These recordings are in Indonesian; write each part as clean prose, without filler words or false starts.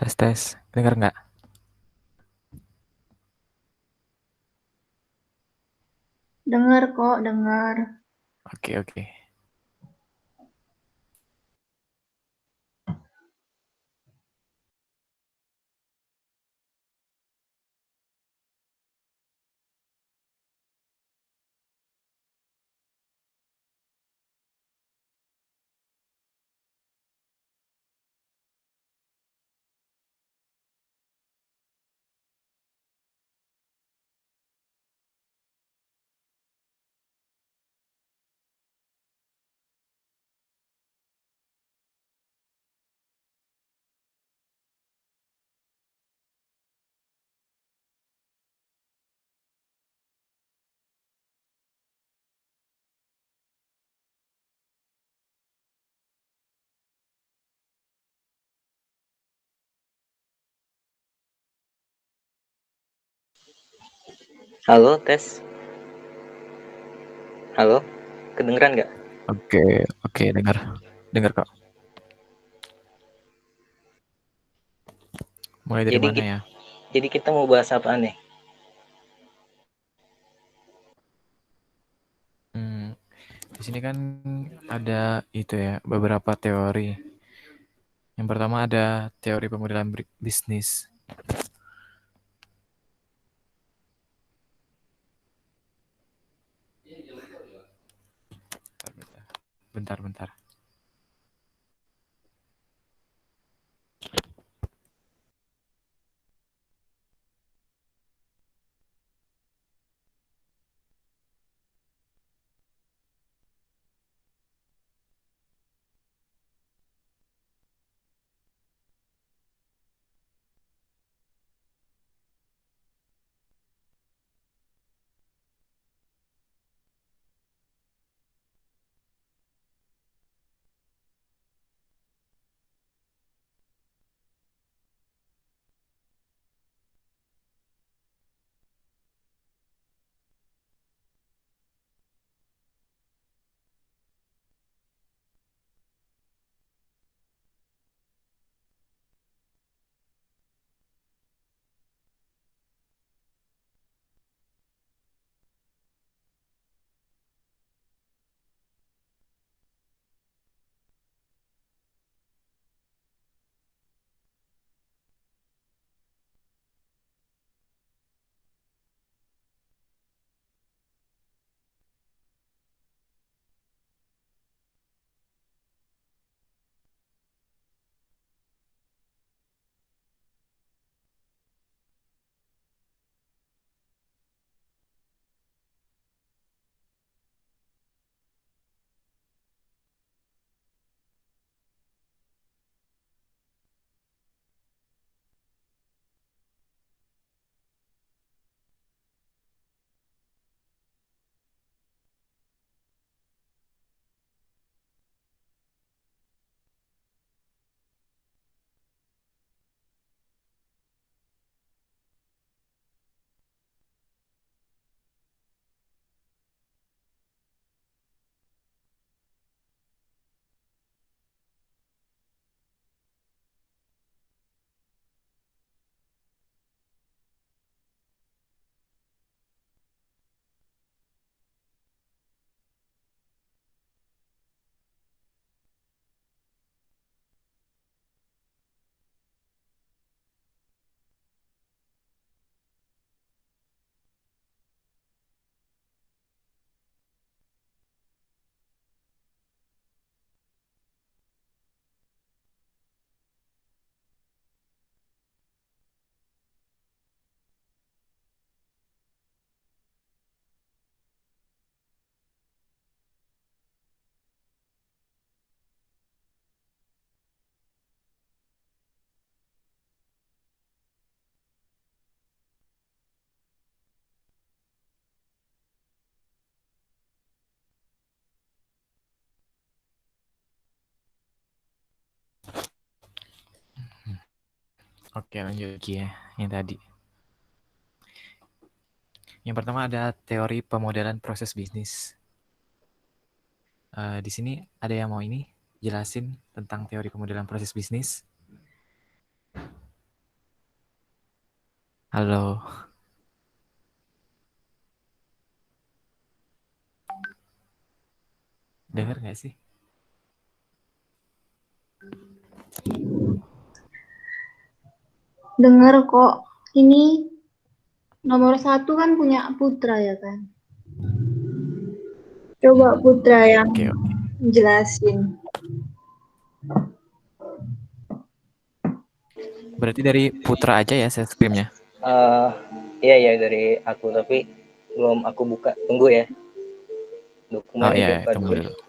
Tes tes, dengar nggak? Dengar kok, dengar. Oke oke. Halo, tes. Halo, kedengeran nggak? Oke oke, dengar. Dengar kok. Mulai dari Jadi mana kita, ya? jadi kita mau bahas apa nih? Hmm, di sini kan ada itu ya, beberapa teori. Yang pertama ada teori pemodelan bisnis. Bentar bentar. Oke, lanjut lagi ya. Yang tadi. Yang pertama ada teori pemodelan proses bisnis. Di sini ada yang mau ini jelasin tentang teori pemodelan proses bisnis? Halo. Dengar nggak sih? Dengar kok. Ini nomor 1 kan punya Putra ya kan? Coba Putra yang Oke, oke. jelasin. Berarti dari Putra aja ya share screen-nya? Iya ya dari aku, tapi belum aku buka. Tunggu ya. Oh Dokumennya iya, dibuka tunggu dulu. dulu.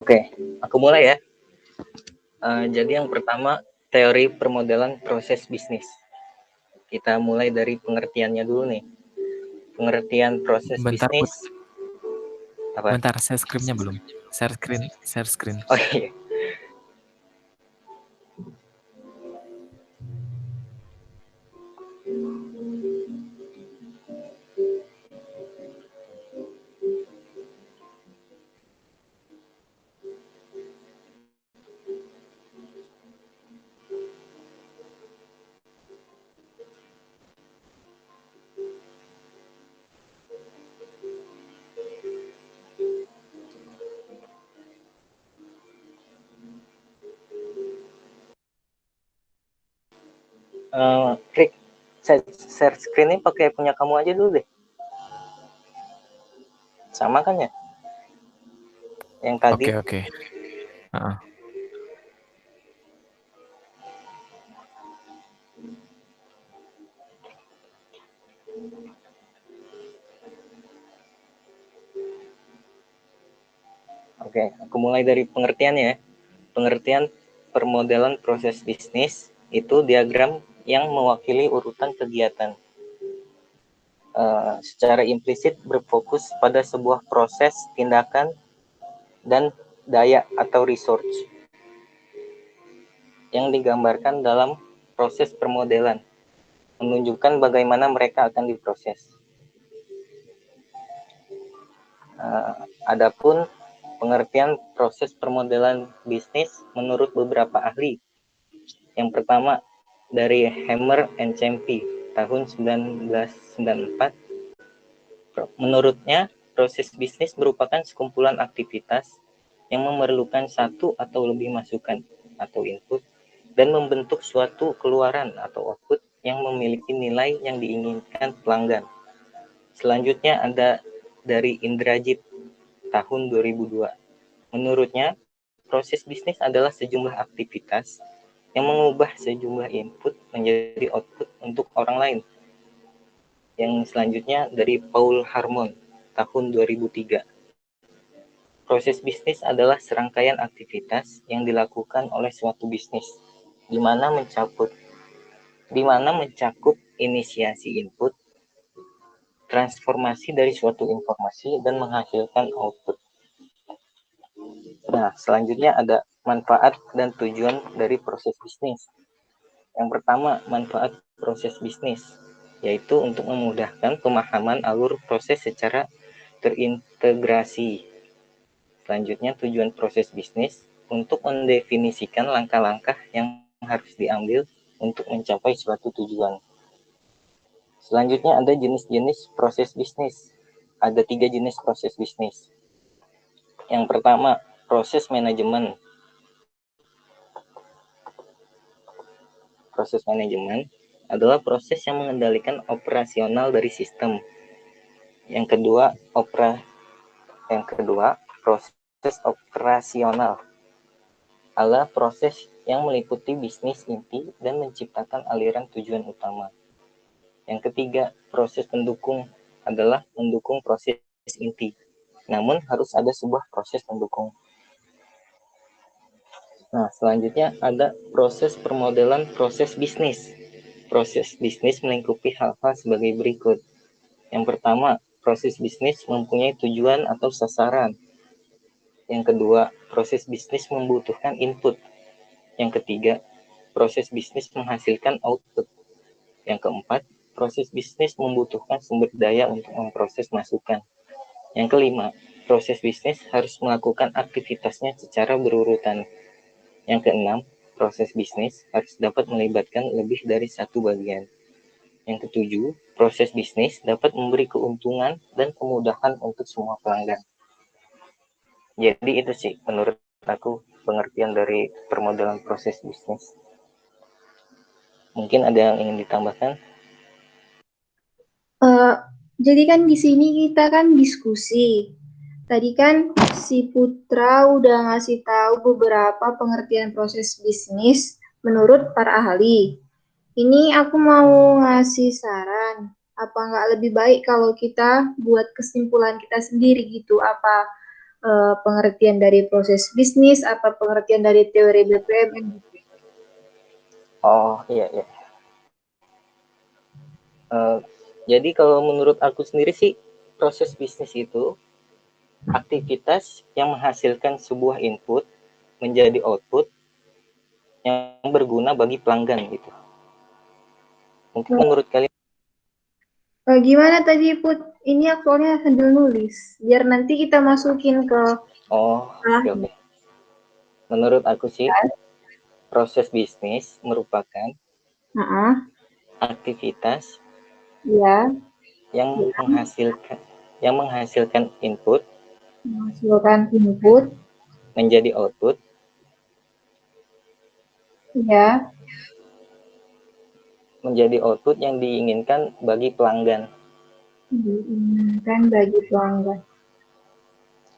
Oke, aku mulai ya. Jadi yang pertama, teori permodalan proses bisnis. Kita mulai dari pengertiannya dulu nih. Pengertian proses Bentar, bisnis. Apa? bentar, share screen-nya belum. Share screen, share screen. Oh iya. Klik share screen ini pakai punya kamu aja dulu deh. Sama kan ya? Yang tadi. Oke, oke. Heeh. Oke, aku mulai dari pengertiannya ya. Pengertian permodalan proses bisnis itu diagram yang mewakili urutan kegiatan. Secara implisit berfokus pada sebuah proses, tindakan, dan daya atau resource yang digambarkan dalam proses permodelan, menunjukkan bagaimana mereka akan diproses. Adapun pengertian proses permodelan bisnis menurut beberapa ahli. Yang pertama dari Hammer and Champy tahun 1994. Menurutnya, proses bisnis merupakan sekumpulan aktivitas yang memerlukan satu atau lebih masukan atau input dan membentuk suatu keluaran atau output yang memiliki nilai yang diinginkan pelanggan. Selanjutnya ada dari Indrajit tahun 2002. Menurutnya, proses bisnis adalah sejumlah aktivitas yang mengubah sejumlah input menjadi output untuk orang lain. Yang selanjutnya dari Paul Harmon tahun 2003. Proses bisnis adalah serangkaian aktivitas yang dilakukan oleh suatu bisnis, di mana mencakup inisiasi input, transformasi dari suatu informasi, dan menghasilkan output. Nah, selanjutnya ada manfaat dan tujuan dari proses bisnis. Yang pertama, manfaat proses bisnis, yaitu untuk memudahkan pemahaman alur proses secara terintegrasi. Selanjutnya, tujuan proses bisnis untuk mendefinisikan langkah-langkah yang harus diambil untuk mencapai suatu tujuan. Selanjutnya ada jenis-jenis proses bisnis. ada 3 jenis proses bisnis. Yang pertama, proses manajemen. Proses manajemen adalah proses yang mengendalikan operasional dari sistem. Yang kedua, proses operasional adalah proses yang meliputi bisnis inti dan menciptakan aliran tujuan utama. Yang ketiga, proses pendukung adalah mendukung proses inti. Namun harus ada sebuah proses pendukung. Nah, selanjutnya ada proses permodelan proses bisnis. Proses bisnis melingkupi hal-hal sebagai berikut. Yang pertama, proses bisnis mempunyai tujuan atau sasaran. Yang kedua, proses bisnis membutuhkan input. Yang ketiga, proses bisnis menghasilkan output. Yang keempat, proses bisnis membutuhkan sumber daya untuk memproses masukan. Yang kelima, proses bisnis harus melakukan aktivitasnya secara berurutan. Yang keenam, proses bisnis harus dapat melibatkan lebih dari satu bagian. Yang ketujuh, proses bisnis dapat memberi keuntungan dan kemudahan untuk semua pelanggan. Jadi itu sih menurut aku pengertian dari permodalan proses bisnis. Mungkin ada yang ingin ditambahkan? Jadi kan di sini kita kan diskusi. Tadi kan si Putra udah ngasih tahu beberapa pengertian proses bisnis menurut para ahli. Ini aku mau ngasih saran. Apa nggak lebih baik kalau kita buat kesimpulan kita sendiri gitu? Apa pengertian dari proses bisnis? Apa pengertian dari teori BPM? Oh iya. Jadi kalau menurut aku sendiri sih proses bisnis itu aktivitas yang menghasilkan sebuah input menjadi output yang berguna bagi pelanggan gitu. Mungkin menurut kalian Gimana tadi Put? Ini aktualnya sambil nulis, biar nanti kita masukin ke. oke. Menurut aku sih proses bisnis merupakan aktivitas Ya. yang menghasilkan input menjadi output ya, menjadi output yang diinginkan bagi pelanggan.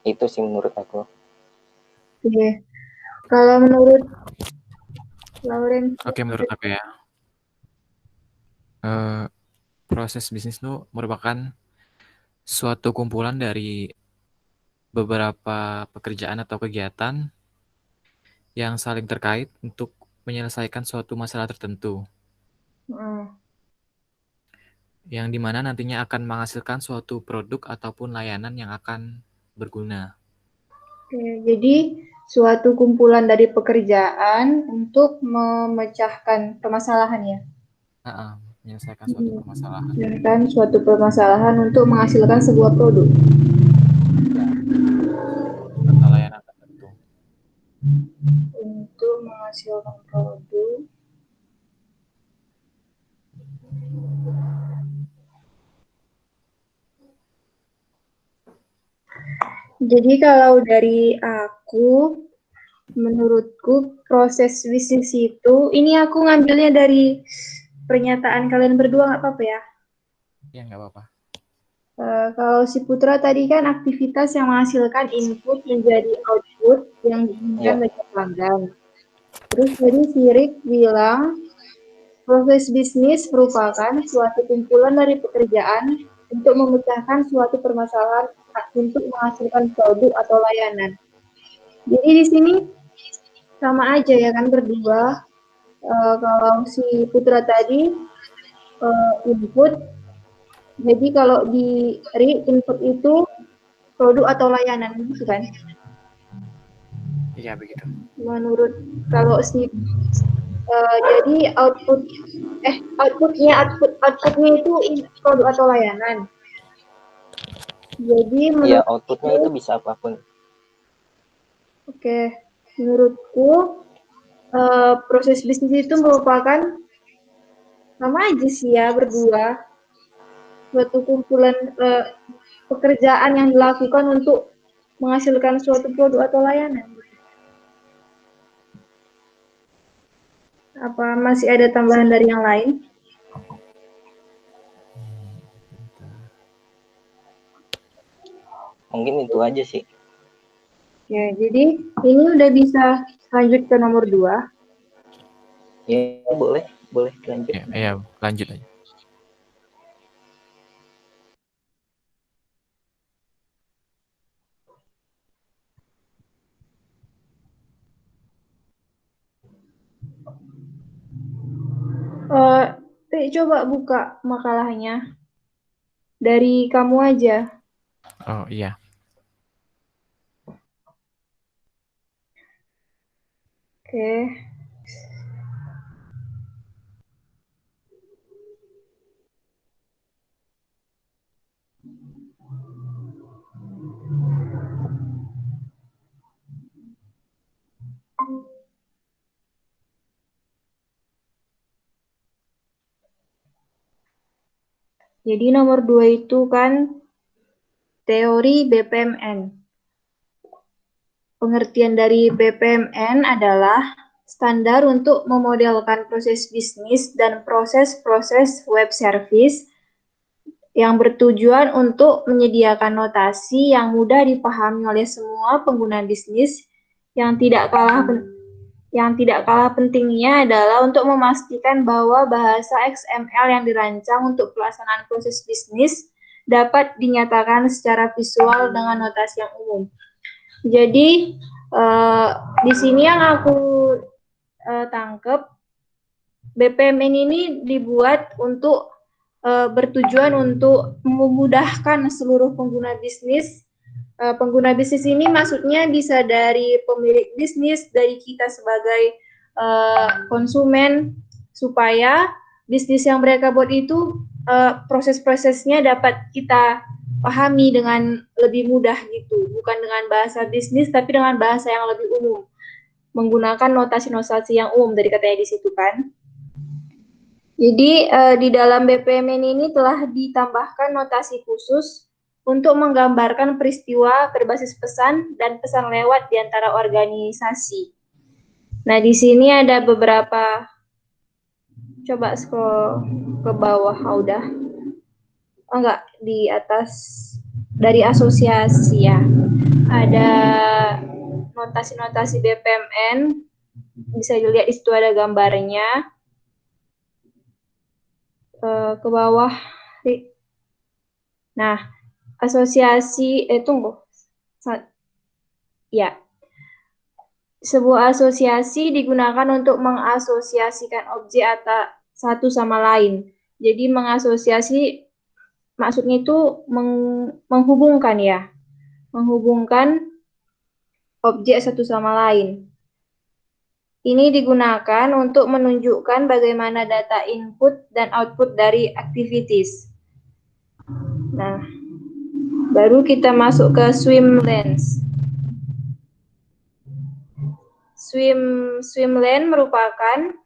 Itu sih menurut aku. Oke. Kalau menurut Lauren, Oke, menurut aku ya, proses bisnis itu merupakan suatu kumpulan dari beberapa pekerjaan atau kegiatan yang saling terkait untuk menyelesaikan suatu masalah tertentu, yang dimana nantinya akan menghasilkan suatu produk ataupun layanan yang akan berguna. Oke, jadi suatu kumpulan dari pekerjaan untuk memecahkan permasalahan ya. Menyelesaikan suatu permasalahan. Menyelesaikan suatu permasalahan untuk menghasilkan sebuah produk. Atau layanan tertentu. Untuk menghasilkan produk. Jadi kalau dari aku, menurutku proses bisnis itu, ini aku ngambilnya dari pernyataan kalian berdua, nggak apa-apa ya? Ya, nggak apa-apa. Kalau si Putra tadi kan aktivitas yang menghasilkan input menjadi output yang diinginkan bagi pelanggan. Terus tadi si Rick bilang proses bisnis merupakan suatu kumpulan dari pekerjaan untuk memecahkan suatu permasalahan untuk menghasilkan produk atau layanan. Jadi di sini sama aja ya kan berdua. Kalau si Putra tadi input, jadi kalau di input itu produk atau layanan gitu kan? Iya begitu. Menurut kalau si jadi outputnya itu produk atau layanan. Jadi outputnya itu bisa apapun. Oke, menurutku proses bisnis itu merupakan sama aja sih ya berdua suatu kumpulan pekerjaan yang dilakukan untuk menghasilkan suatu produk atau layanan. Apa masih ada tambahan dari yang lain? Mungkin itu aja sih. Ya, jadi ini udah bisa lanjut ke nomor 2. Ya, boleh lanjut. Ya, lanjut aja. Coba buka makalahnya. Dari kamu aja. Oh iya. Oke. Jadi nomor 2 itu kan teori BPMN. Pengertian dari BPMN adalah standar untuk memodelkan proses bisnis dan proses-proses web service yang bertujuan untuk menyediakan notasi yang mudah dipahami oleh semua pengguna bisnis. Yang tidak kalah pentingnya adalah untuk memastikan bahwa bahasa XML yang dirancang untuk pelaksanaan proses bisnis dapat dinyatakan secara visual dengan notasi yang umum. Jadi di sini yang aku tangkep, BPMN ini dibuat untuk bertujuan untuk memudahkan seluruh pengguna bisnis. Pengguna bisnis ini maksudnya bisa dari pemilik bisnis, dari kita sebagai konsumen, supaya bisnis yang mereka buat itu proses-prosesnya dapat kita pahami dengan lebih mudah gitu, bukan dengan bahasa bisnis tapi dengan bahasa yang lebih umum, menggunakan notasi-notasi yang umum dari katanya di situ kan. Jadi di dalam BPMN ini telah ditambahkan notasi khusus untuk menggambarkan peristiwa berbasis pesan dan pesan lewat di antara organisasi. Nah, di sini ada beberapa, coba scroll ke bawah, udah. Oh enggak, di atas dari asosiasi ya. Ada notasi-notasi BPMN, bisa dilihat di situ ada gambarnya. Ke bawah. Nah, asosiasi tunggu. Ya. Sebuah asosiasi digunakan untuk mengasosiasikan objek atau satu sama lain. Jadi mengasosiasi maksudnya itu menghubungkan ya. Menghubungkan objek satu sama lain. Ini digunakan untuk menunjukkan bagaimana data input dan output dari activities. Nah, baru kita masuk ke swim lanes. Swim lane merupakan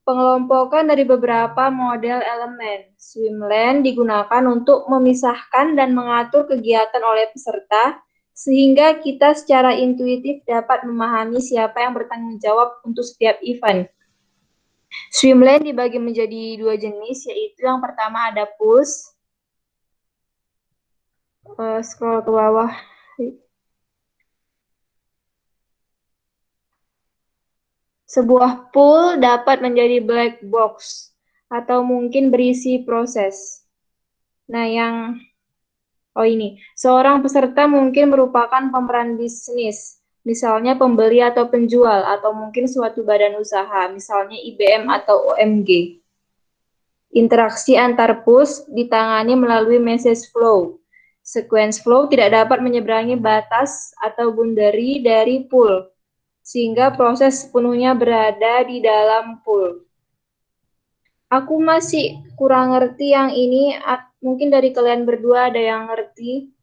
pengelompokan dari beberapa model elemen. Swim lane digunakan untuk memisahkan dan mengatur kegiatan oleh peserta, sehingga kita secara intuitif dapat memahami siapa yang bertanggung jawab untuk setiap event. Swim lane dibagi menjadi 2 jenis, yaitu yang pertama ada push. Scroll ke bawah. Sebuah pool dapat menjadi black box atau mungkin berisi proses. Nah, ini, seorang peserta mungkin merupakan pemeran bisnis, misalnya pembeli atau penjual, atau mungkin suatu badan usaha, misalnya IBM atau OMG. Interaksi antar push ditangani melalui message flow. Sequence flow tidak dapat menyeberangi batas atau boundary dari pool, sehingga proses sepenuhnya berada di dalam pool. Aku masih kurang ngerti yang ini, mungkin dari kalian berdua ada yang ngerti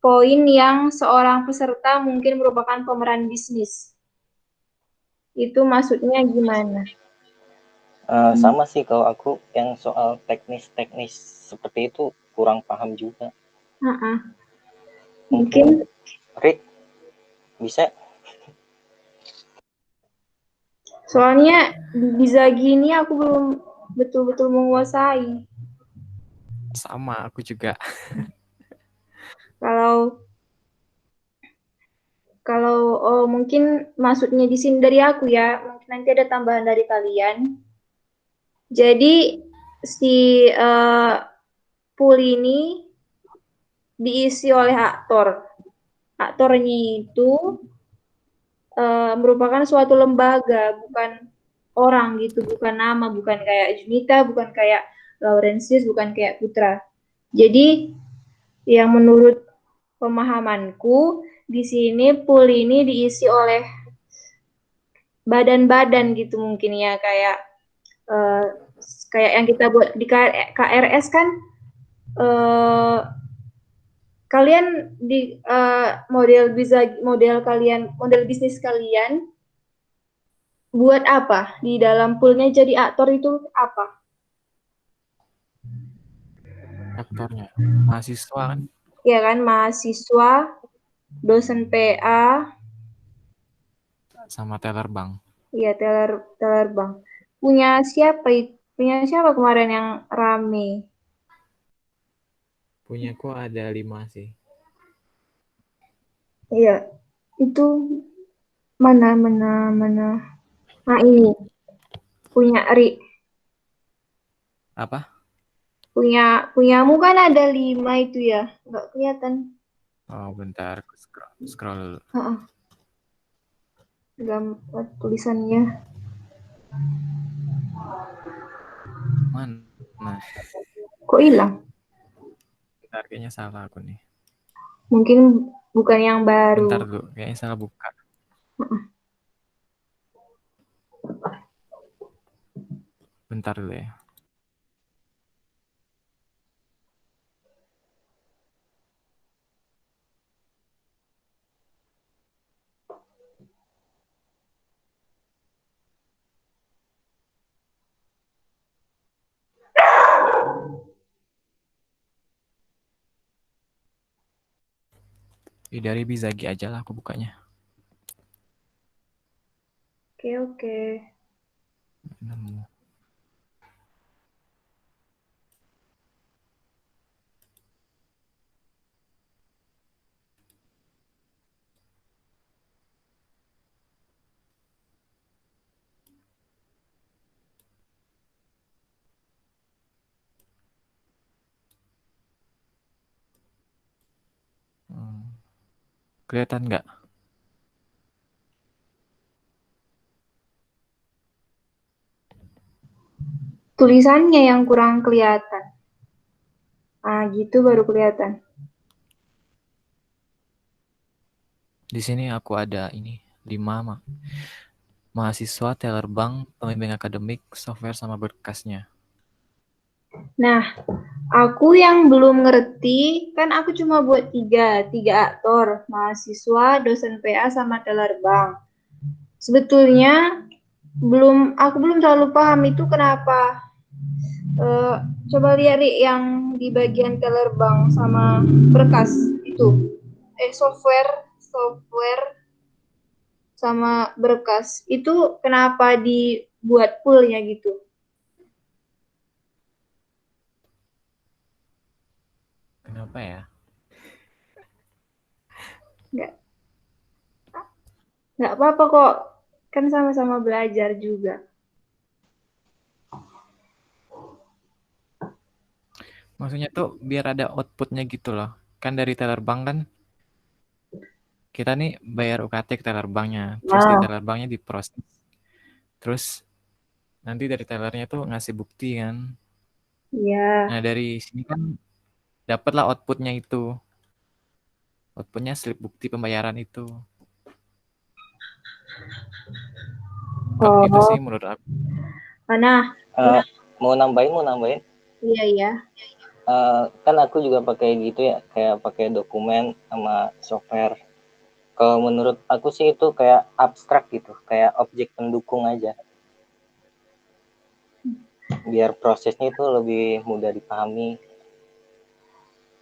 poin yang seorang peserta mungkin merupakan pemeran bisnis. Itu maksudnya gimana? Sama sih kalau aku yang soal teknis-teknis seperti itu kurang paham juga. Mungkin Rick bisa. soalnya bisa gini aku belum betul-betul menguasai. Sama, aku juga. Kalau mungkin maksudnya di sini dari aku ya, mungkin nanti ada tambahan dari kalian. Jadi si pool ini diisi oleh aktor. Aktornya itu merupakan suatu lembaga, bukan orang gitu, bukan nama, bukan kayak Junita, bukan kayak Laurentius, bukan kayak Putra. Jadi yang menurut pemahamanku di sini pool ini diisi oleh badan-badan gitu mungkin ya eh, kayak yang kita buat di KRS kan eh, kalian di model bisnis kalian buat apa di dalam poolnya jadi aktor itu apa? Aktornya mahasiswa kan, Ya kan mahasiswa, dosen PA, sama teller bank. ya teller teller bank. Punya siapa kemarin yang rame? Punyaku ada 5 sih. Iya, itu mana. Nah ini punya Ri, Apa? punyamu kan ada 5 itu ya, nggak kelihatan. Oh, bentar, aku scroll dulu. Gambar tulisannya. Mana? Kok hilang? Bentar, kayaknya salah aku nih. Mungkin bukan yang Bentar baru. dulu, kayaknya salah buka. Bentar dulu ya. Dari Bizagi aja lah aku bukanya. Oke. Nemu. Kelihatan nggak? Tulisannya yang kurang kelihatan. Ah, gitu baru kelihatan. Di sini aku ada ini 5 mahasiswa, teller bank, pembimbing akademik, software sama berkasnya. Nah, aku yang belum ngerti, kan aku cuma buat tiga aktor, mahasiswa, dosen PA, sama teller bank. Sebetulnya aku belum terlalu paham itu kenapa. Coba lihat Ri, yang di bagian teller bank sama berkas itu. Software sama berkas itu kenapa dibuat poolnya gitu? Kenapa ya? Nggak, nggak apa-apa kok, kan sama-sama belajar juga. Maksudnya tuh biar ada outputnya gitu loh. Kan dari teller bank kan kita nih bayar UKT ke teller banknya. Terus di Nah, teller banknya diproses. Terus nanti dari tellernya tuh ngasih bukti kan. iya. Nah dari sini kan dapatlah outputnya itu. Outputnya slip bukti pembayaran itu. Gitu sih Oh, menurut aku. mana? Uh, mau nambahin. Iya. Kan aku juga pakai gitu ya, kayak pakai dokumen sama software. Kalau menurut aku sih itu kayak abstrak gitu, kayak objek pendukung aja. Biar prosesnya itu lebih mudah dipahami.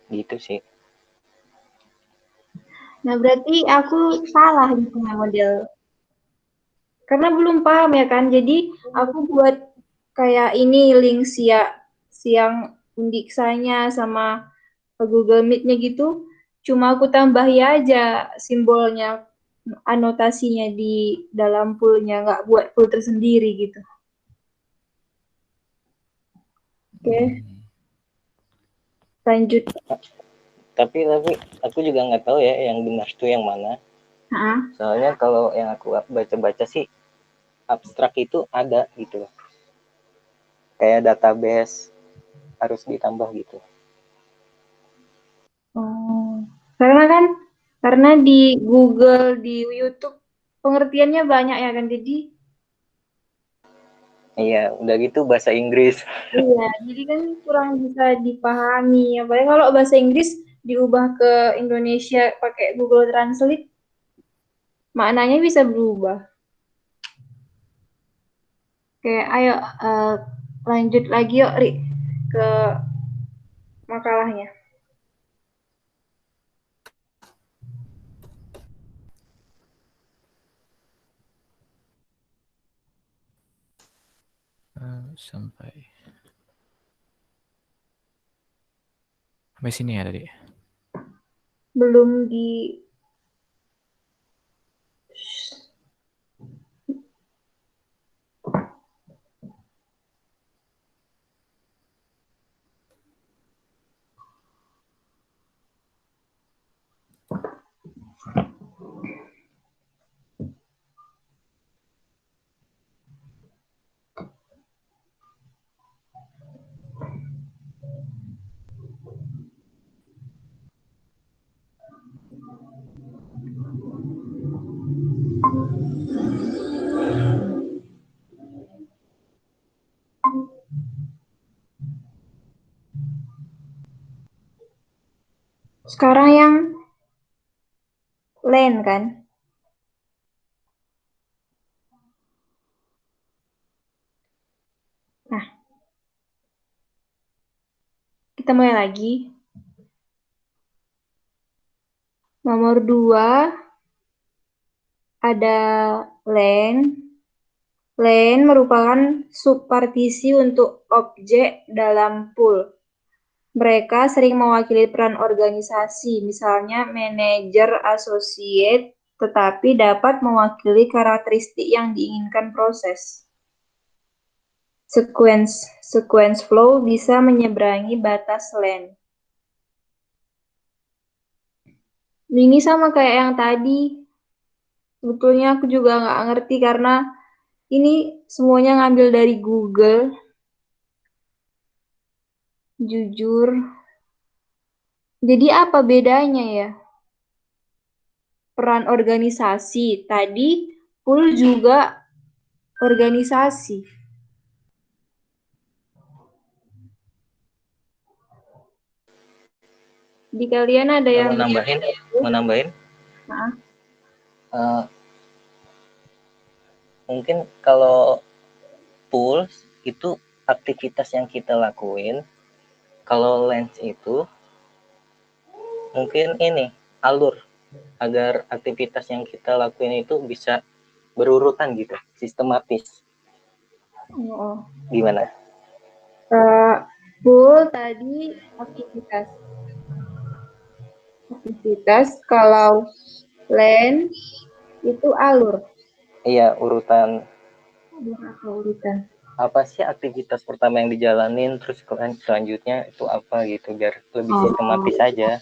Gitu sih. Nah, berarti aku salah di punya model. Karena belum paham ya kan. Jadi aku buat kayak ini link siang undiksanya sama Google Meet-nya gitu. Cuma aku tambahi aja simbolnya, anotasinya di dalam pool-nya, nggak buat pool tersendiri gitu. Oke, lanjut. Tapi aku juga nggak tahu ya yang benar tuh yang mana. Hah? Soalnya kalau yang aku baca-baca sih abstrak itu ada gitu loh. Kayak database harus ditambah gitu. Oh, karena di Google, di YouTube pengertiannya banyak ya kan. Jadi Iya, udah gitu bahasa Inggris. iya, jadi kan kurang bisa dipahami. Apalagi kalau bahasa Inggris diubah ke Indonesia pakai Google Translate, maknanya bisa berubah. Oke, ayo lanjut lagi yuk, Ri, ke makalahnya. Sampai sini ya tadi. Belum di sekarang yang lain kan. Nah, kita mulai lagi. Nomor 2 ada len. Len merupakan subpartisi untuk objek dalam pool. Mereka sering mewakili peran organisasi, misalnya manajer associate, tetapi dapat mewakili karakteristik yang diinginkan proses. Sequence flow bisa menyeberangi batas len. Ini sama kayak yang tadi. Sebetulnya aku juga nggak ngerti karena ini semuanya ngambil dari Google. Jujur. Jadi apa bedanya ya? Peran organisasi. Tadi pool juga organisasi. Di kalian ada yang Mau nambahin? Nah. Mungkin kalau pool itu aktivitas yang kita lakuin. Kalau lens itu mungkin ini alur agar aktivitas yang kita lakuin itu bisa berurutan gitu, sistematis. Oh. Gimana? Pool tadi aktivitas, kalau len itu alur. Iya, urutan. Urutan. Apa sih aktivitas pertama yang dijalanin, terus selanjutnya itu apa gitu, biar lebih sistematis aja.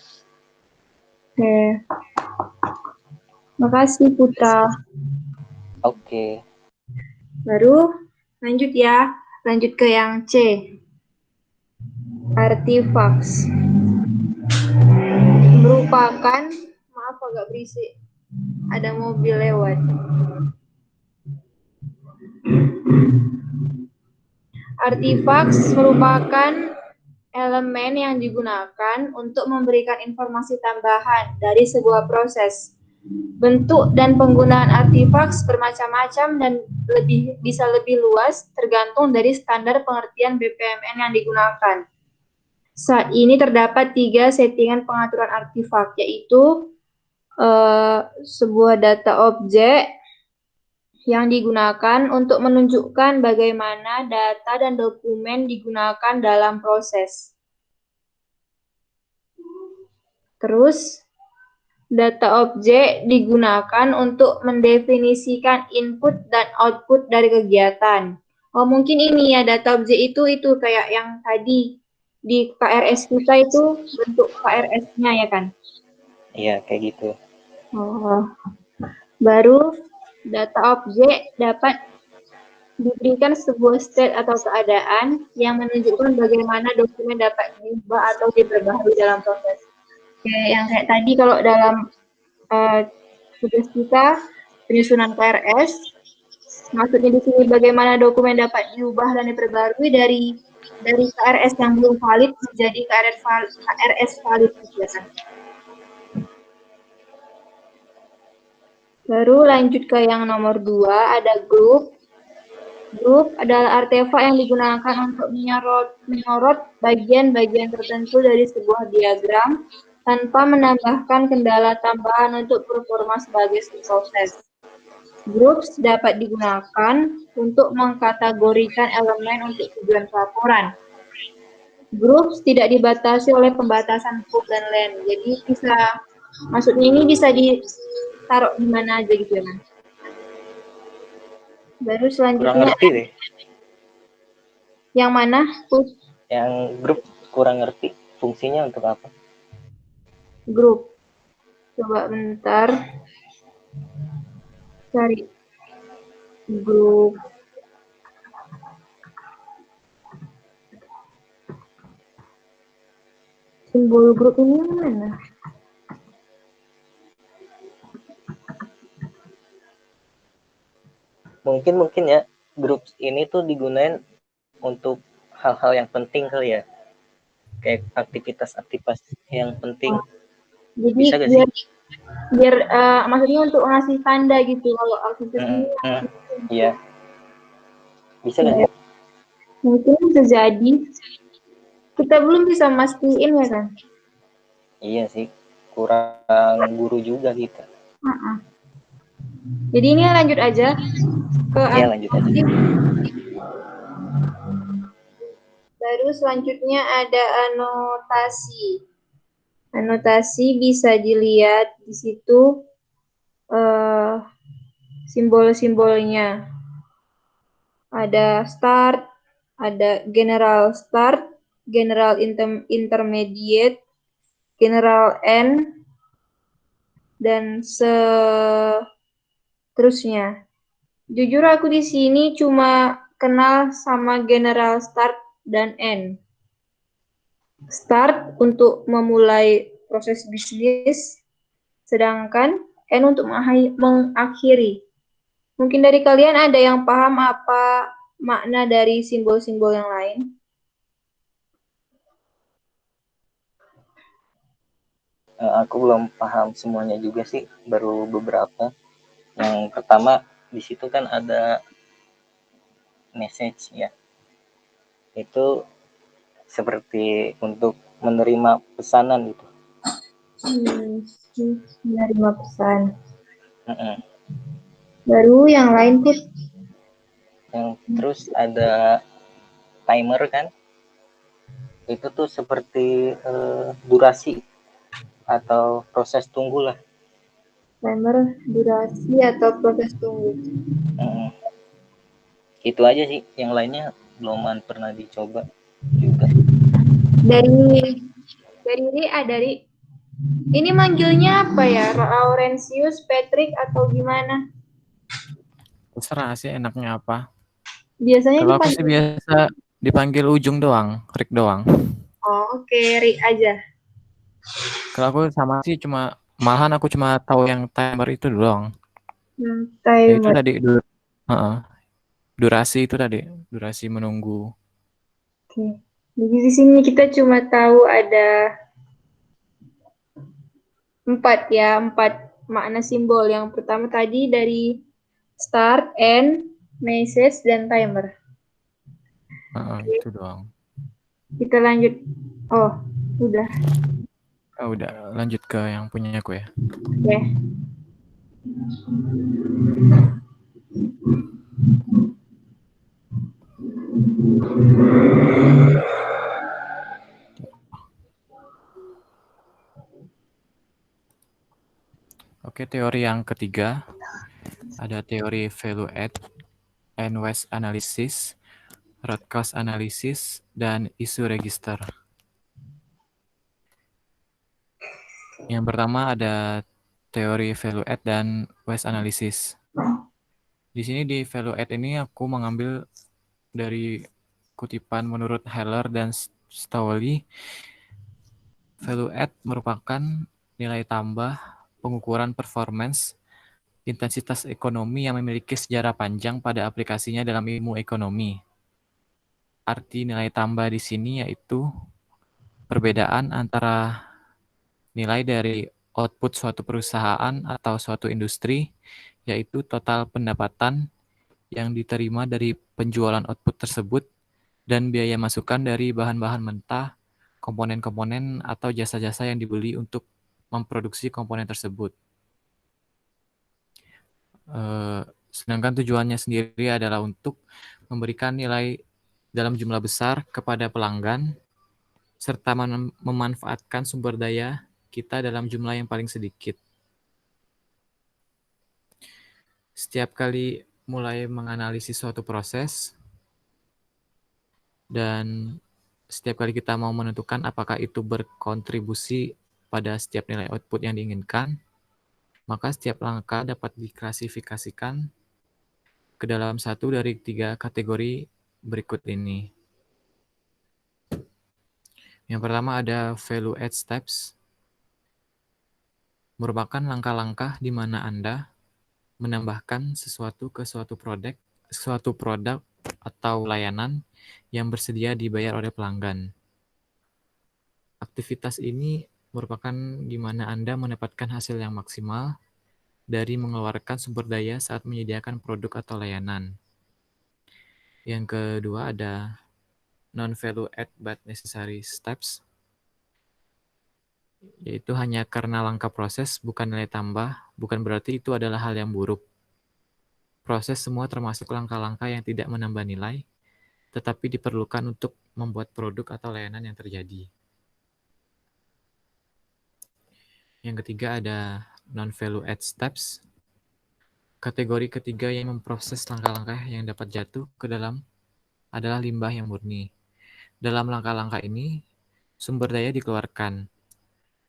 Oke. Makasih Putra. Oke. Baru lanjut ya. Lanjut ke yang C. Artifacts. Merupakan, maaf agak berisik, ada mobil lewat. Artifacts merupakan elemen yang digunakan untuk memberikan informasi tambahan dari sebuah proses. Bentuk dan penggunaan artifacts bermacam-macam dan bisa lebih luas tergantung dari standar pengertian BPMN yang digunakan. Saat ini terdapat 3 settingan pengaturan artifak, yaitu sebuah data objek yang digunakan untuk menunjukkan bagaimana data dan dokumen digunakan dalam proses. Terus, data objek digunakan untuk mendefinisikan input dan output dari kegiatan. Oh, mungkin ini ya, data objek itu kayak yang tadi di KRS kita itu bentuk KRS-nya ya kan? Iya, kayak gitu. Oh. Baru data objek dapat diberikan sebuah state atau keadaan yang menunjukkan bagaimana dokumen dapat diubah atau diperbaharui dalam proses. Kayak yang kayak tadi kalau dalam tugas kita penyusunan KRS, maksudnya di sini bagaimana dokumen dapat diubah dan diperbarui dari KRS yang belum valid menjadi KRS valid ya kan. Baru lanjut ke yang nomor 2, ada group. Group adalah artefak yang digunakan untuk menyorot bagian-bagian tertentu dari sebuah diagram tanpa menambahkan kendala tambahan untuk performa sebagai proses. Groups dapat digunakan untuk mengkategorikan elemen untuk tujuan pelaporan. Groups tidak dibatasi oleh pembatasan scope dan length. Jadi maksudnya ini bisa ditaruh di mana aja gitu ya kan. Baru Kurang selanjutnya ngerti deh. Yang mana? Yang grup kurang ngerti fungsinya untuk apa. Grup. Coba bentar. Cari grup. Simbol grup ini yang mana? Mungkin ya grup ini tuh digunain untuk hal-hal yang penting kali ya, kayak aktivitas yang penting. Jadi Bisa gak sih? biar maksudnya untuk ngasih tanda gitu kalau aktivitas ini. Iya. Bisa gak sih? Mungkin bisa jadi. Kita belum bisa mastiin ya kan? Iya sih, kurang guru juga kita. Jadi ini lanjut aja ke Iya, lanjut aja. Baru selanjutnya ada anotasi. Anotasi bisa dilihat di situ simbol-simbolnya. Ada start, ada general start, general intermediate, general end, dan seterusnya. Jujur aku di sini cuma kenal sama general start dan end. Start untuk memulai proses bisnis, sedangkan end untuk mengakhiri. Mungkin dari kalian ada yang paham apa makna dari simbol-simbol yang lain? Aku belum paham semuanya juga sih, baru beberapa. Yang pertama di situ kan ada message ya. Itu seperti untuk menerima pesanan gitu. Menerima pesan. Baru yang lain Put. Yang terus ada timer kan. Itu tuh seperti durasi atau proses tunggu lah. Timer, durasi atau proses tunggu. Itu aja sih, yang lainnya belum pernah dicoba juga. Dari ini manggilnya apa ya? Laurentius, Patrick atau gimana? Terserah sih enaknya apa. Biasanya kalau aku sih biasa dipanggil Ujung doang, Rick doang. Oh, oke, Rick aja. Kalau aku sama sih malahan aku cuma tahu yang timer itu doang. Timer. Itu tadi durasi itu tadi, durasi menunggu. Oke. Jadi di sini kita cuma tahu ada 4 makna simbol. Yang pertama tadi dari start, end, message, dan timer. Itu doang. Kita lanjut. Oh, udah. Udah lanjut ke yang punya aku ya. Oke. Oke, teori yang ketiga ada teori value add and waste analysis, root cause analysis, dan issue register. Yang pertama ada teori value add dan waste analysis. Di sini di value add ini aku mengambil dari kutipan menurut Heller dan Stowley. Value add merupakan nilai tambah, pengukuran performance, intensitas ekonomi yang memiliki sejarah panjang pada aplikasinya dalam ilmu ekonomi. Arti nilai tambah di sini yaitu perbedaan antara nilai dari output suatu perusahaan atau suatu industri, yaitu total pendapatan yang diterima dari penjualan output tersebut dan biaya masukan dari bahan-bahan mentah, komponen-komponen atau jasa-jasa yang dibeli untuk memproduksi komponen tersebut. Sedangkan tujuannya sendiri adalah untuk memberikan nilai dalam jumlah besar kepada pelanggan, serta memanfaatkan sumber daya kita dalam jumlah yang paling sedikit. Setiap kali mulai menganalisis suatu proses, dan setiap kali kita mau menentukan apakah itu berkontribusi pada setiap nilai output yang diinginkan, maka setiap langkah dapat diklasifikasikan ke dalam satu dari 3 kategori berikut ini. Yang pertama ada value add steps, merupakan langkah-langkah di mana Anda menambahkan sesuatu ke suatu produk atau layanan yang bersedia dibayar oleh pelanggan. Aktivitas ini merupakan di mana Anda mendapatkan hasil yang maksimal dari mengeluarkan sumber daya saat menyediakan produk atau layanan. Yang kedua ada non-value add but necessary steps, yaitu hanya karena langkah proses, bukan nilai tambah, bukan berarti itu adalah hal yang buruk. Proses semua termasuk langkah-langkah yang tidak menambah nilai, tetapi diperlukan untuk membuat produk atau layanan yang terjadi. Yang ketiga ada non-value add steps. Kategori ketiga yang memproses langkah-langkah yang dapat jatuh ke dalam adalah limbah yang murni. Dalam langkah-langkah ini, sumber daya dikeluarkan,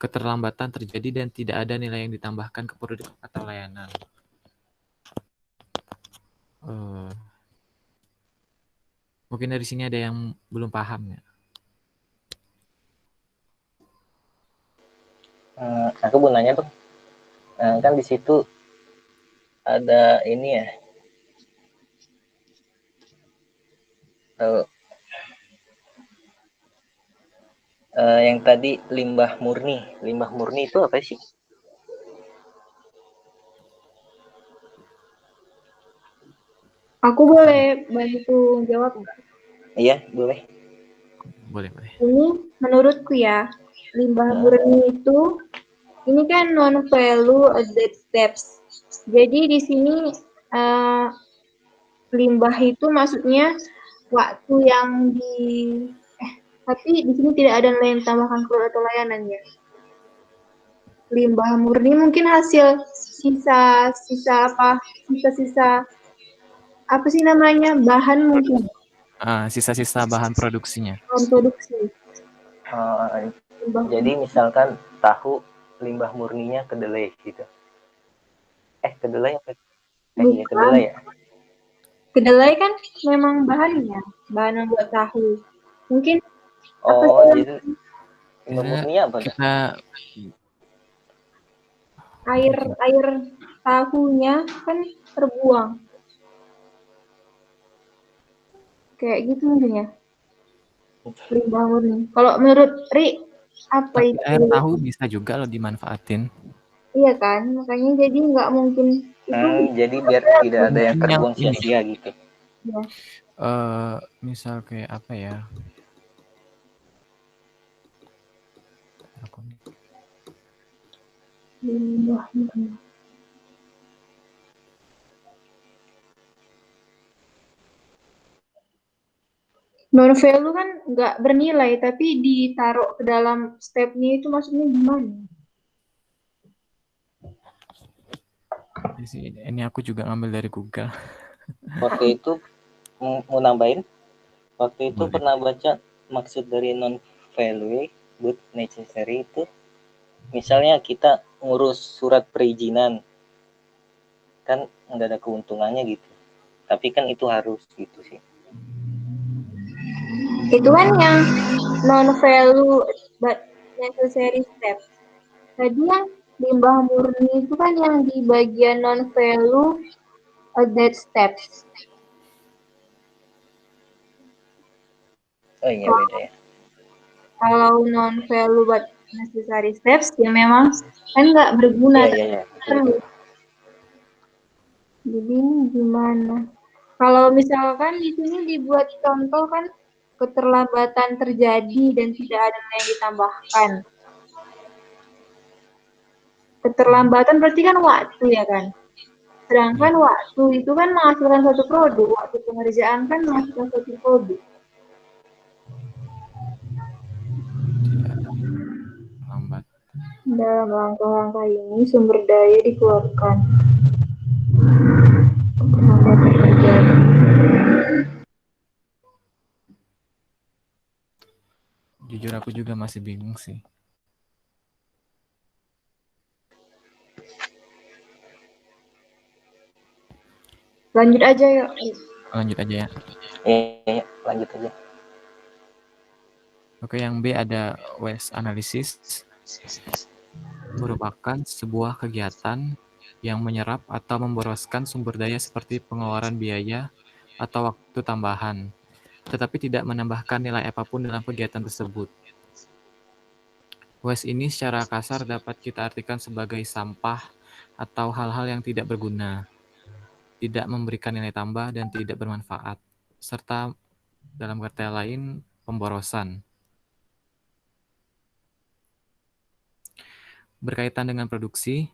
keterlambatan terjadi dan tidak ada nilai yang ditambahkan ke produk atau layanan. Mungkin dari sini ada yang belum paham ya. Aku mau nanya tuh, kan di situ ada ini ya, yang tadi limbah murni itu apa sih? Aku boleh bantu jawab nggak? Iya, boleh. Boleh. Ini menurutku ya, limbah murni itu ini kan non-value added steps. Jadi di sini limbah itu maksudnya waktu yang tapi di sini tidak ada nilai yang ditambahkan keluar atau layanan ya. Limbah murni mungkin hasil sisa apa sih namanya, bahan mungkin. Sisa-sisa bahan produksinya. Produksi. Jadi misalkan tahu limbah murninya kedelai gitu. Kedelai apa? Iya, kedelai ya. Kedelai kan memang bahan yang buat tahu. Mungkin jadi limbah murninya apa? Kita air tahunya kan terbuang. Kayak gitu mungkin ya. Limbah murni. Kalau menurut Ri, apa itu? Air tahu bisa juga loh dimanfaatin. Iya kan, makanya jadi nggak mungkin itu. Jadi biar tidak ada yang terbuang sia-sia gitu. Ya. Misal kayak apa ya? Limbah murni. Non value kan nggak bernilai, tapi ditaruh ke dalam stepnya itu maksudnya gimana? Ini aku juga ngambil dari Google. Waktu itu mau nambahin, waktu itu Boleh. pernah baca maksud dari non value but necessary itu, misalnya kita ngurus surat perizinan kan nggak ada keuntungannya gitu, tapi kan itu harus gitu sih. Itu kan yang non value but necessary steps. Tadi yang limbah murni itu kan yang di bagian non value that steps. Oh iya, beda ya. Kalau non value but necessary steps ya memang kan nggak berguna. Iya. Betul. Jadi ini gimana? Kalau misalkan di sini dibuat contoh kan keterlambatan terjadi dan tidak ada yang ditambahkan. Keterlambatan berarti kan waktu ya kan? Sedangkan waktu itu kan menghasilkan satu produk, waktu pengerjaan kan menghasilkan satu produk. Tidak lambat. Dalam langkah-langkah ini sumber daya dikeluarkan. Keterlambatan terjadi. Jujur aku juga masih bingung sih. Lanjut aja yuk. Lanjut aja ya. Iya, lanjut aja. Oke, yang B ada waste analysis. Merupakan sebuah kegiatan yang menyerap atau memboroskan sumber daya seperti pengeluaran biaya atau waktu tambahan, tetapi tidak menambahkan nilai apapun dalam kegiatan tersebut. Waste ini secara kasar dapat kita artikan sebagai sampah atau hal-hal yang tidak berguna, tidak memberikan nilai tambah dan tidak bermanfaat, serta dalam kata lain pemborosan. Berkaitan dengan produksi,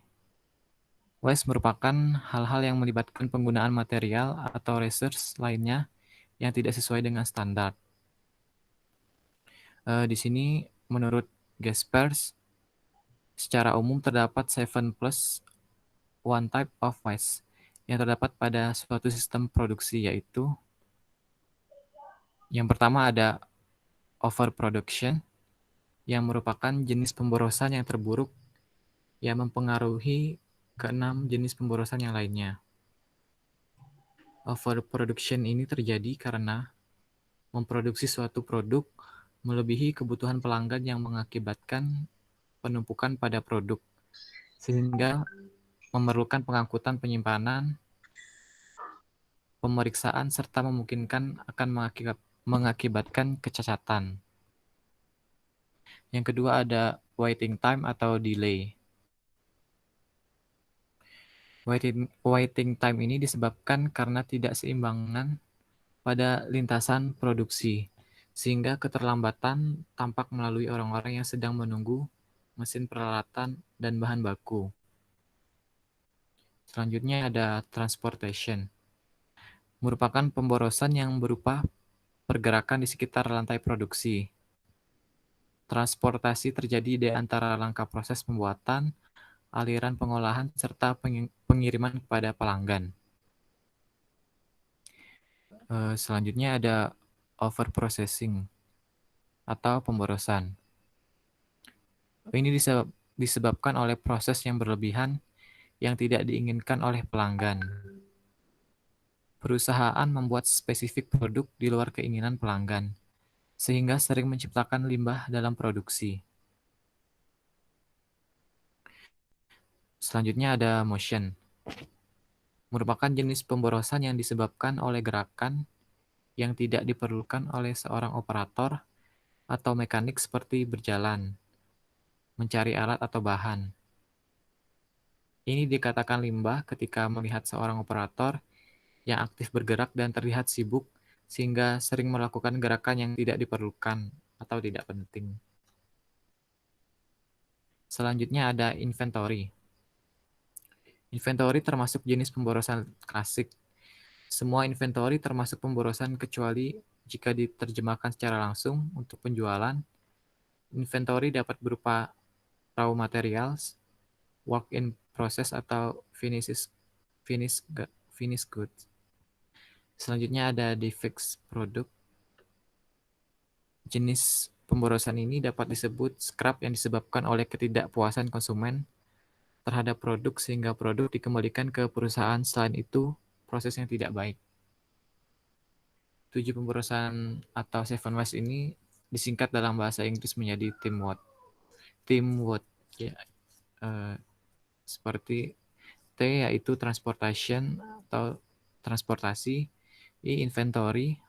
waste merupakan hal-hal yang melibatkan penggunaan material atau resource lainnya yang tidak sesuai dengan standar. Di sini menurut Gaspers, secara umum terdapat 7 plus one type of waste yang terdapat pada suatu sistem produksi, yaitu yang pertama ada overproduction, yang merupakan jenis pemborosan yang terburuk yang mempengaruhi keenam jenis pemborosan yang lainnya. Overproduction ini terjadi karena memproduksi suatu produk melebihi kebutuhan pelanggan yang mengakibatkan penumpukan pada produk, sehingga memerlukan pengangkutan, penyimpanan, pemeriksaan, serta memungkinkan akan mengakibatkan kecacatan. Yang kedua ada waiting time atau delay. Waiting time ini disebabkan karena tidak seimbangan pada lintasan produksi, sehingga keterlambatan tampak melalui orang-orang yang sedang menunggu mesin peralatan dan bahan baku. Selanjutnya ada transportation. Merupakan pemborosan yang berupa pergerakan di sekitar lantai produksi. Transportasi terjadi di antara langkah proses pembuatan, aliran pengolahan, serta pengiriman kepada pelanggan. Selanjutnya ada overprocessing atau pemborosan. Ini disebabkan oleh proses yang berlebihan yang tidak diinginkan oleh pelanggan. Perusahaan membuat spesifik produk di luar keinginan pelanggan, sehingga sering menciptakan limbah dalam produksi. Selanjutnya ada motion. Merupakan jenis pemborosan yang disebabkan oleh gerakan yang tidak diperlukan oleh seorang operator atau mekanik seperti berjalan, mencari alat atau bahan. Ini dikatakan limbah ketika melihat seorang operator yang aktif bergerak dan terlihat sibuk sehingga sering melakukan gerakan yang tidak diperlukan atau tidak penting. Selanjutnya ada inventory. Inventory termasuk jenis pemborosan klasik. Semua inventory termasuk pemborosan kecuali jika diterjemahkan secara langsung untuk penjualan. Inventory dapat berupa raw materials, work in process, atau finished goods. Selanjutnya ada defects product. Jenis pemborosan ini dapat disebut scrap yang disebabkan oleh ketidakpuasan konsumen terhadap produk sehingga produk dikembalikan ke perusahaan. Selain itu, proses yang tidak baik. 7 pemborosan atau 7 W's ini disingkat dalam bahasa Inggris menjadi TEAMWORD. TEAMWORD ya, seperti T yaitu transportation atau transportasi, I inventory,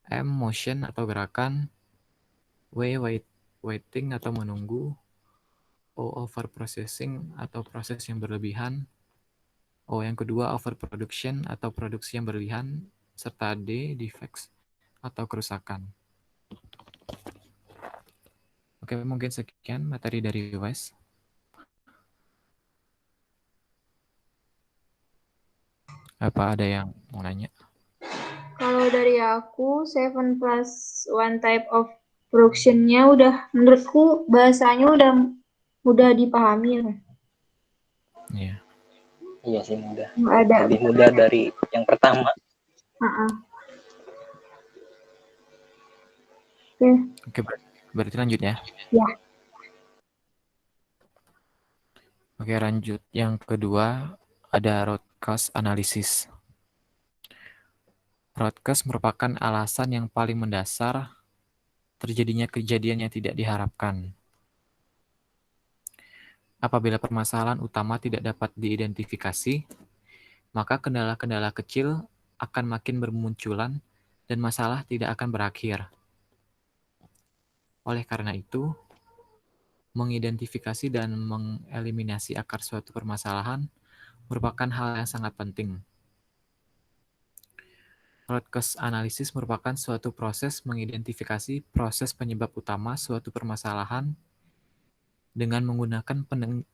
M motion atau gerakan, W waiting atau menunggu, O over processing atau proses yang berlebihan, O yang kedua overproduction atau produksi yang berlebihan, serta D defects atau kerusakan. Oke, mungkin sekian materi dari Wes. Apa ada yang mau nanya? Kalau dari aku, 7+1 type of production-nya udah, menurutku bahasanya udah mudah dipahami. Iya. Iya sih, mudah. Nggak ada. Lebih mudah dari yang pertama. Oke. Oke, berarti lanjut ya. Ya. Oke, lanjut. Yang kedua ada root cause analysis. Root cause merupakan alasan yang paling mendasar terjadinya kejadian yang tidak diharapkan. Apabila permasalahan utama tidak dapat diidentifikasi, maka kendala-kendala kecil akan makin bermunculan dan masalah tidak akan berakhir. Oleh karena itu, mengidentifikasi dan mengeliminasi akar suatu permasalahan merupakan hal yang sangat penting. Root cause analysis merupakan suatu proses mengidentifikasi proses penyebab utama suatu permasalahan dengan menggunakan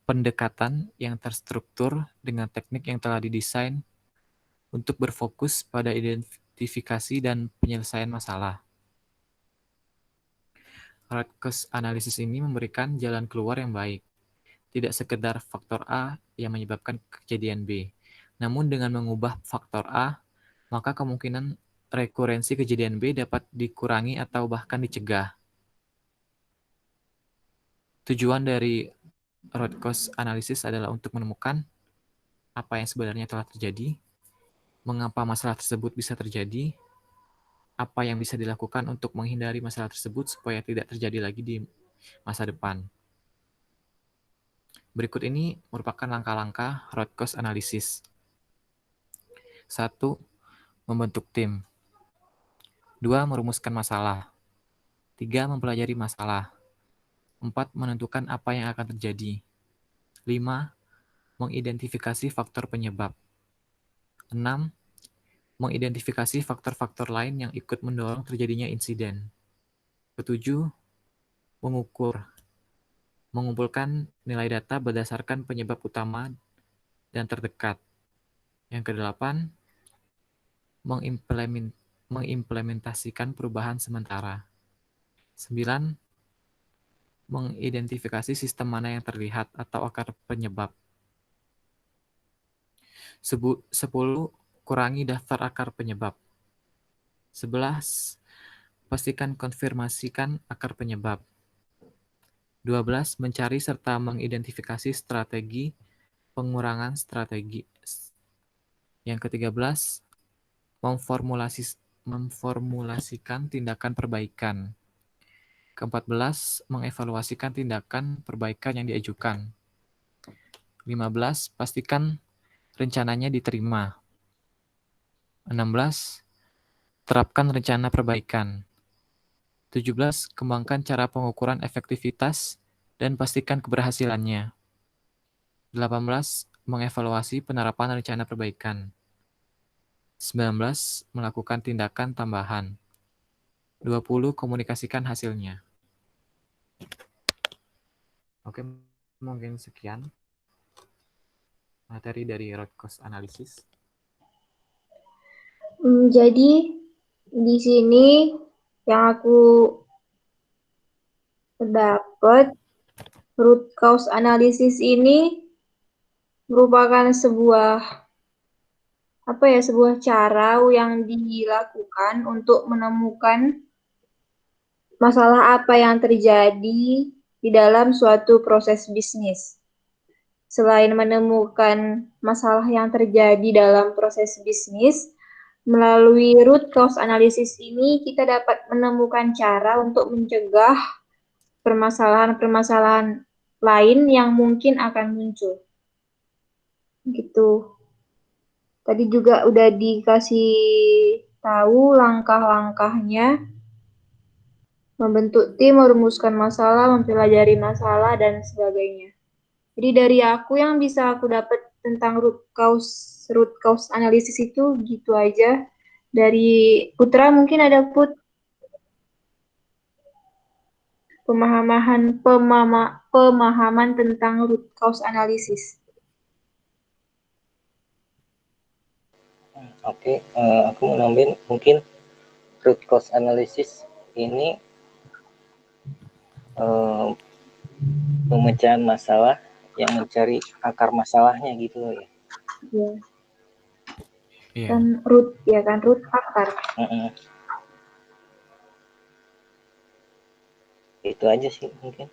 pendekatan yang terstruktur dengan teknik yang telah didesain untuk berfokus pada identifikasi dan penyelesaian masalah. Root cause analysis ini memberikan jalan keluar yang baik, tidak sekedar faktor A yang menyebabkan kejadian B, namun dengan mengubah faktor A, maka kemungkinan rekurensi kejadian B dapat dikurangi atau bahkan dicegah. Tujuan dari root cause analysis adalah untuk menemukan apa yang sebenarnya telah terjadi, mengapa masalah tersebut bisa terjadi, apa yang bisa dilakukan untuk menghindari masalah tersebut supaya tidak terjadi lagi di masa depan. Berikut ini merupakan langkah-langkah root cause analysis. 1. Membentuk tim. 2. Merumuskan masalah. 3. Mempelajari masalah. 4. Menentukan apa yang akan terjadi. 5. Mengidentifikasi faktor penyebab. 6. Mengidentifikasi faktor-faktor lain yang ikut mendorong terjadinya insiden. 7. Mengukur. Mengumpulkan nilai data berdasarkan penyebab utama dan terdekat. Yang ke-8, mengimplementasikan perubahan sementara. 9. Mengidentifikasi sistem mana yang terlihat atau akar penyebab. 10. Kurangi daftar akar penyebab. 11. Pastikan konfirmasikan akar penyebab. 12. Mencari serta mengidentifikasi strategi pengurangan strategi. Yang ke-13, memformulasikan tindakan perbaikan. Ke-14, mengevaluasikan tindakan perbaikan yang diajukan. 15, pastikan rencananya diterima. 16, terapkan rencana perbaikan. 17, kembangkan cara pengukuran efektivitas dan pastikan keberhasilannya. 18, mengevaluasi penerapan rencana perbaikan. 19, melakukan tindakan tambahan. 20, komunikasikan hasilnya. Oke, mungkin sekian materi dari root cause analysis? Jadi di sini yang aku dapat, root cause analysis ini merupakan sebuah cara yang dilakukan untuk menemukan masalah apa yang terjadi di dalam suatu proses bisnis. Selain menemukan masalah yang terjadi dalam proses bisnis, melalui root cause analysis ini kita dapat menemukan cara untuk mencegah permasalahan-permasalahan lain yang mungkin akan muncul. Gitu. Tadi juga udah dikasih tahu langkah-langkahnya, membentuk tim, merumuskan masalah, mempelajari masalah, dan sebagainya. Jadi dari aku yang bisa aku dapat tentang root cause analysis itu gitu aja. Dari Putra mungkin ada pemahaman tentang root cause analysis. Oke, aku menambahin mungkin root cause analysis ini pemecahan masalah yang mencari akar masalahnya gitu loh ya. Ya. Iya. Kan root akar. Itu aja sih mungkin.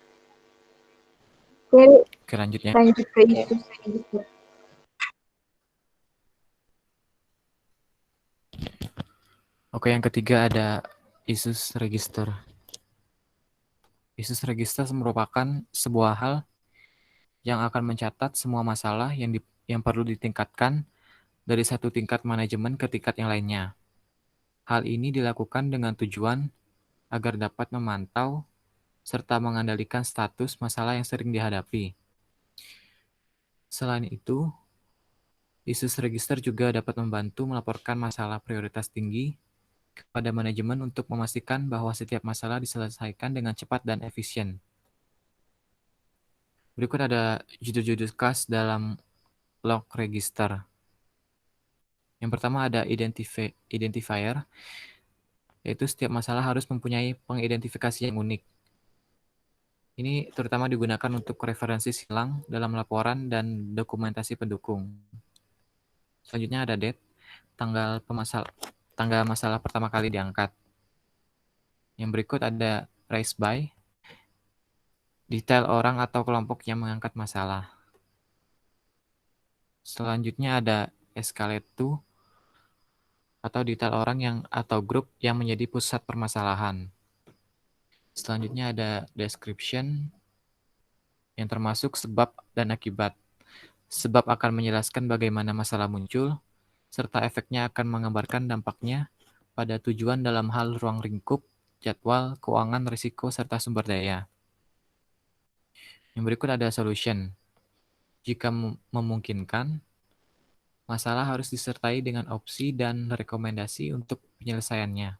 Oke, lanjutnya. lanjut ke isu register. Oke, yang ketiga ada ISUS register. ISUS register merupakan sebuah hal yang akan mencatat semua masalah yang perlu ditingkatkan dari satu tingkat manajemen ke tingkat yang lainnya. Hal ini dilakukan dengan tujuan agar dapat memantau serta mengendalikan status masalah yang sering dihadapi. Selain itu, ISUS register juga dapat membantu melaporkan masalah prioritas tinggi kepada manajemen untuk memastikan bahwa setiap masalah diselesaikan dengan cepat dan efisien. Berikut ada judul-judul khas dalam log register. Yang pertama ada identifier, yaitu setiap masalah harus mempunyai pengidentifikasi yang unik. Ini terutama digunakan untuk referensi silang dalam laporan dan dokumentasi pendukung. Selanjutnya ada date, tanggal masalah pertama kali diangkat. Yang berikut ada raise by, detail orang atau kelompok yang mengangkat masalah. Selanjutnya ada escalate to, atau detail orang atau grup yang menjadi pusat permasalahan. Selanjutnya ada description, yang termasuk sebab dan akibat. Sebab akan menjelaskan bagaimana masalah muncul, serta efeknya akan menggambarkan dampaknya pada tujuan dalam hal ruang lingkup, jadwal, keuangan, risiko, serta sumber daya. Yang berikut ada solution. Jika memungkinkan, masalah harus disertai dengan opsi dan rekomendasi untuk penyelesaiannya.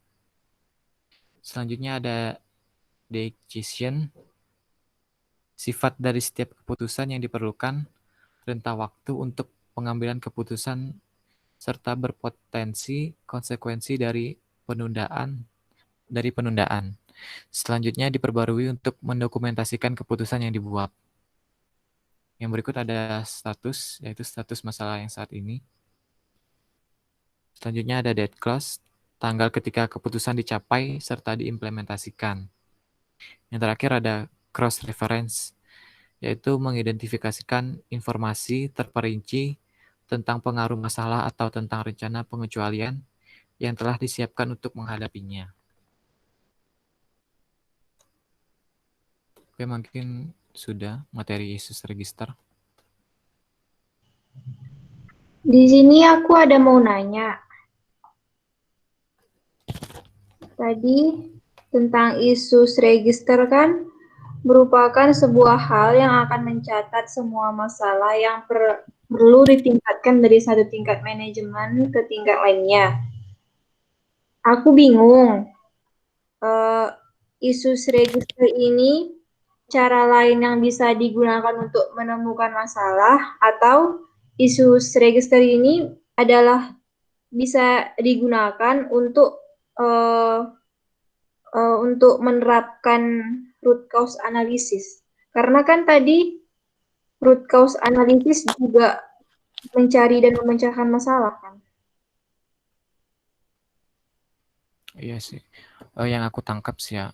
Selanjutnya ada decision. Sifat dari setiap keputusan yang diperlukan, rentang waktu untuk pengambilan keputusan, serta berpotensi konsekuensi dari penundaan. Selanjutnya diperbarui untuk mendokumentasikan keputusan yang dibuat. Yang berikut ada status, yaitu status masalah yang saat ini. Selanjutnya ada date close, tanggal ketika keputusan dicapai serta diimplementasikan. Yang terakhir ada cross reference, yaitu mengidentifikasikan informasi terperinci tentang pengaruh masalah atau tentang rencana pengecualian yang telah disiapkan untuk menghadapinya. Oke, mungkin sudah materi ISUS register. Di sini aku ada mau nanya. Tadi tentang ISUS register kan merupakan sebuah hal yang akan mencatat semua masalah yang perlu ditingkatkan dari satu tingkat manajemen ke tingkat lainnya. Aku bingung. ISUS register ini cara lain yang bisa digunakan untuk menemukan masalah atau issues register ini adalah bisa digunakan untuk menerapkan root cause analysis. Karena kan tadi root cause analysis juga mencari dan memecahkan masalah kan. Iya sih. Yang aku tangkap sih ya,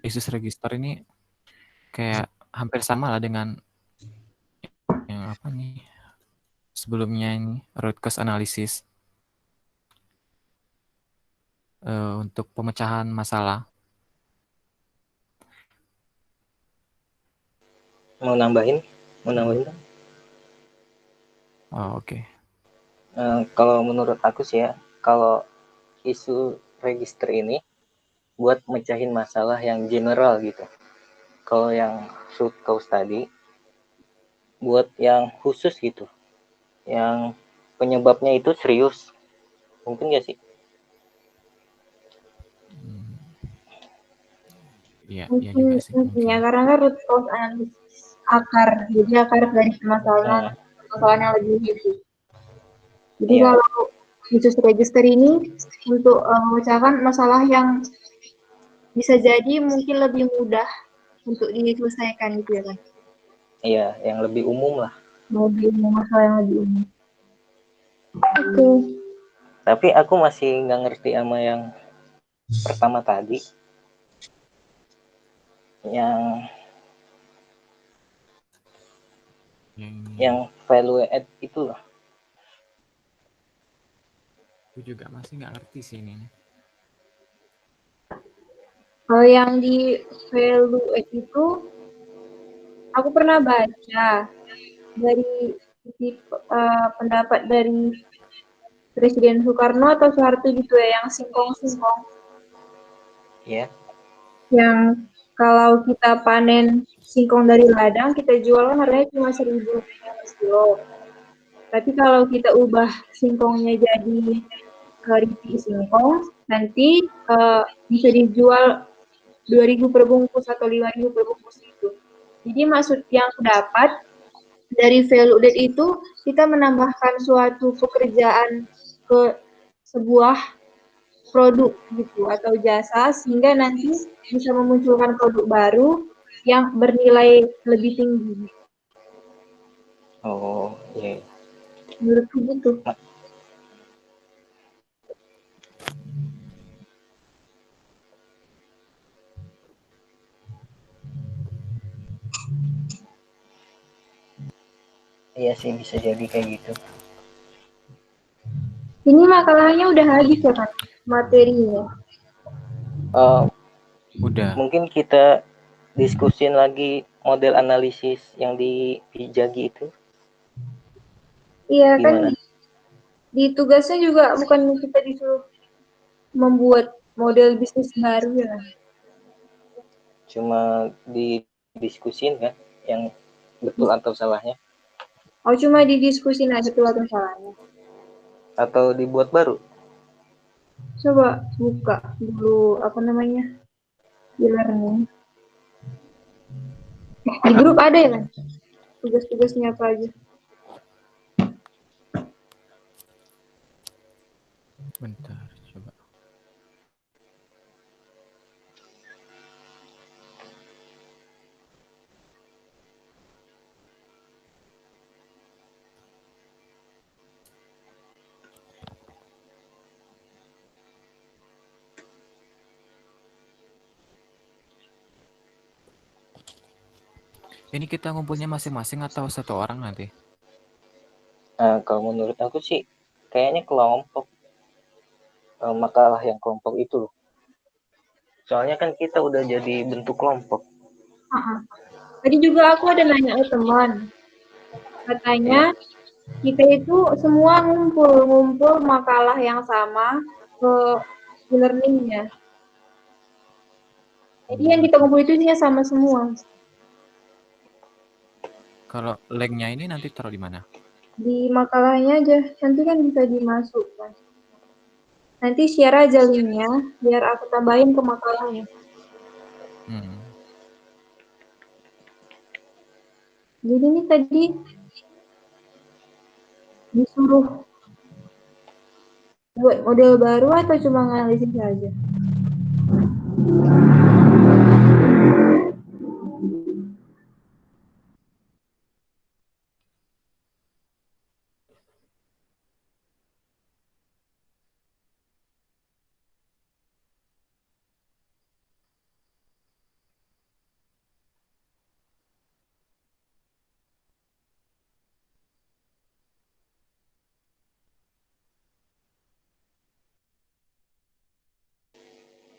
issues register ini kayak hampir sama lah dengan yang apa nih sebelumnya ini root cause analysis untuk pemecahan masalah. Mau nambahin? Bang? Oh, oke. Kalau menurut aku sih ya, kalau isu register ini buat mecahin masalah yang general gitu. Kalau yang root cause tadi buat yang khusus gitu, yang penyebabnya itu serius. Mungkin nggak sih? Iya, iya juga Mungkin sih. intinya Mungkin. karena kan root cause analysis akar, jadi akar dari permasalahan yang lebih heavy. Jadi Iya, kalau issues register ini untuk memecahkan masalah yang bisa jadi mungkin lebih mudah untuk diselesaikan gitu ya kan. iya, yang lebih umum lah. Lebih masalah yang lebih umum. Oke. Tapi aku masih nggak ngerti sama yang pertama tadi, yang value add itu loh. Aku juga masih nggak ngerti sih ini. Kalau yang di value add itu aku pernah baca dari pendapat dari Presiden Soekarno atau Soeharto gitu ya, yang singkong-singkong. Ya. Yang kalau kita panen singkong dari ladang, kita jual kan harganya cuma 1.000 rupiah per kilo. Tapi kalau kita ubah singkongnya jadi keripik singkong, nanti bisa dijual 2.000 per bungkus atau 5.000 per bungkus itu. Jadi maksud yang dapat dari value add itu kita menambahkan suatu pekerjaan ke sebuah produk gitu atau jasa sehingga nanti bisa memunculkan produk baru yang bernilai lebih tinggi. Oh, iya. Menurutku gitu. Iya sih, bisa jadi kayak gitu. Ini makalahnya udah habis ya kan materinya. Udah. Mungkin kita diskusin lagi model analisis yang di Pijagi itu. Iya kan Gimana? di tugasnya juga bukan kita disuruh membuat model bisnis baru ya. Cuma didiskusin kan yang betul atau salahnya, Oh cuma didiskusin aja tuh atau salahnya. atau dibuat baru. Coba buka dulu apa namanya di learning. Di grup ada ya kan? Tugas-tugasnya apa aja? Bentar, coba. Ini kita ngumpulnya masing-masing atau satu orang nanti? Nah, kalau menurut aku sih kayaknya kelompok, makalah yang kelompok itu loh. Soalnya kan kita udah jadi bentuk kelompok. Tadi juga aku ada nanya ke teman. Katanya kita itu semua ngumpul makalah yang sama ke e-learningnya. Jadi yang kita kumpul itu isinya sama semua. Kalau linknya ini nanti taruh di mana? Di makalahnya aja, nanti kan bisa dimasukkan. Nanti share aja linknya, biar aku tambahin ke makalahnya. Jadi ini tadi disuruh buat model baru atau cuma nganalisis saja?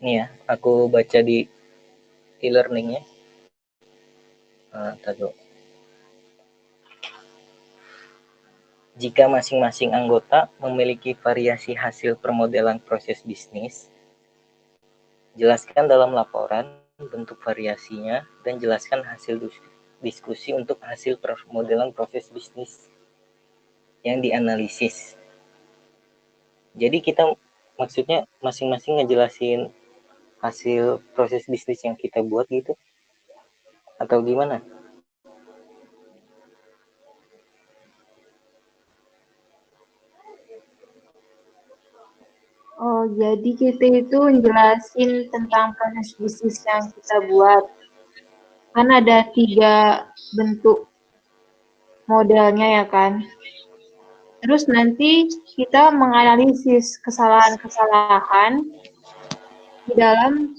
Nih ya, aku baca di e-learningnya. Taduh. Jika masing-masing anggota memiliki variasi hasil permodelan proses bisnis, jelaskan dalam laporan bentuk variasinya dan jelaskan hasil diskusi untuk hasil permodelan proses bisnis yang dianalisis. Jadi kita maksudnya masing-masing ngejelasin hasil proses bisnis yang kita buat gitu atau gimana? Oh, jadi kita itu jelasin tentang proses bisnis yang kita buat. Kan ada 3 bentuk modelnya ya kan. Terus nanti kita menganalisis kesalahan-kesalahan di dalam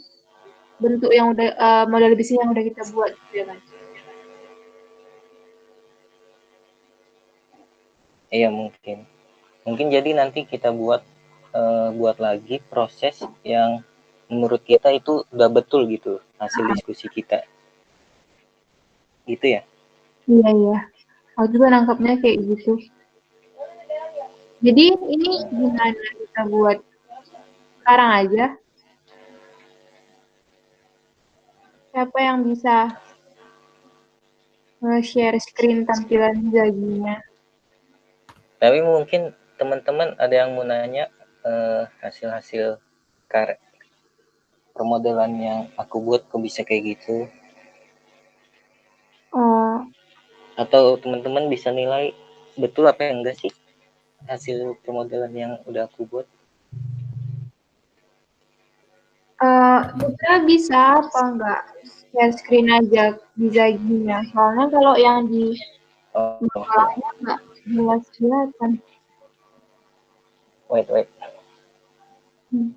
bentuk yang udah model bisnis yang udah kita buat gitu ya kan. Iya mungkin jadi nanti kita buat lagi proses yang menurut kita itu udah betul gitu hasil diskusi kita gitu ya. Iya. Aku juga nangkapnya kayak gitu. Jadi ini gimana kita buat sekarang aja? Siapa yang bisa nge-share screen tampilan Zaginya? Tapi mungkin teman-teman ada yang mau nanya hasil-hasil permodelan yang aku buat kok bisa kayak gitu, Oh, atau teman-teman bisa nilai betul apa yang enggak sih hasil permodelan yang udah aku buat. Putra bisa apa enggak share screen aja di Zaginya? Soalnya kalau yang di Oh, makalahnya enggak jelas kelihatan. wait. Hmm.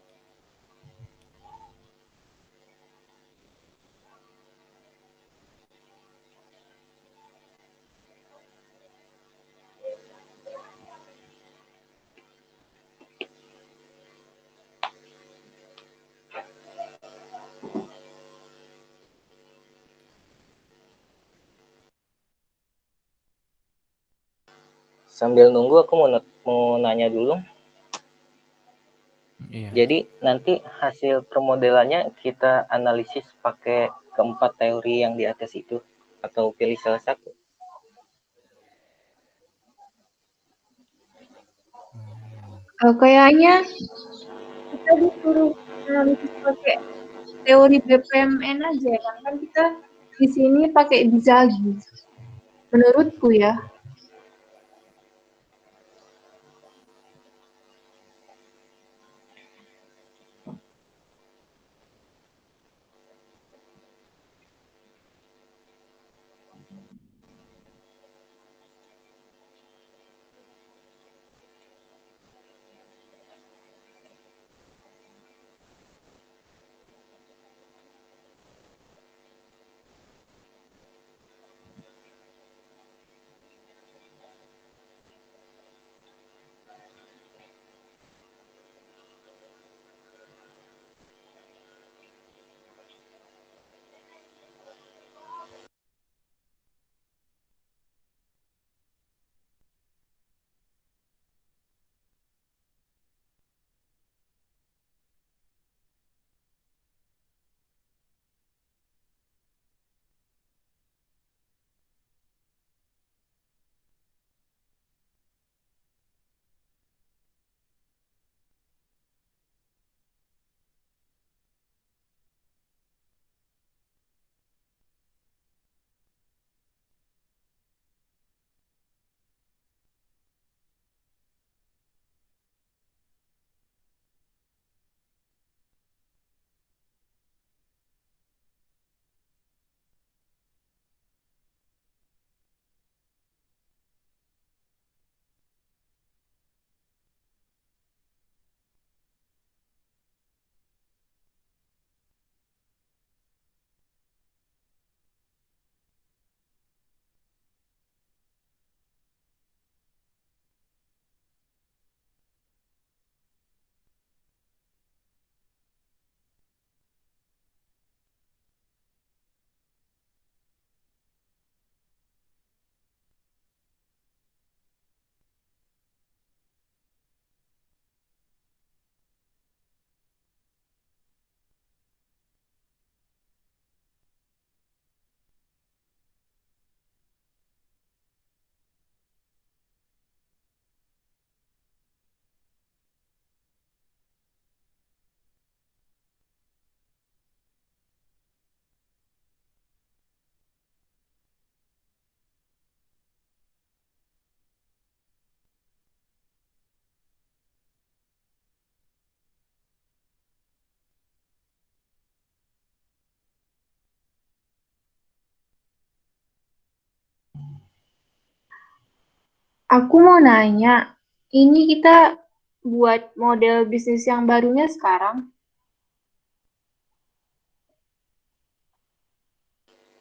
Sambil nunggu aku mau nanya dulu. Iya. Jadi nanti hasil permodelannya kita analisis pakai keempat teori yang di atas itu atau pilih salah satu? Kayaknya kita disuruh analisis pakai teori BPMN aja ya kan? Kan kita di sini pakai di Zagi. Menurutku ya. Aku mau nanya, ini kita buat model bisnis yang barunya sekarang?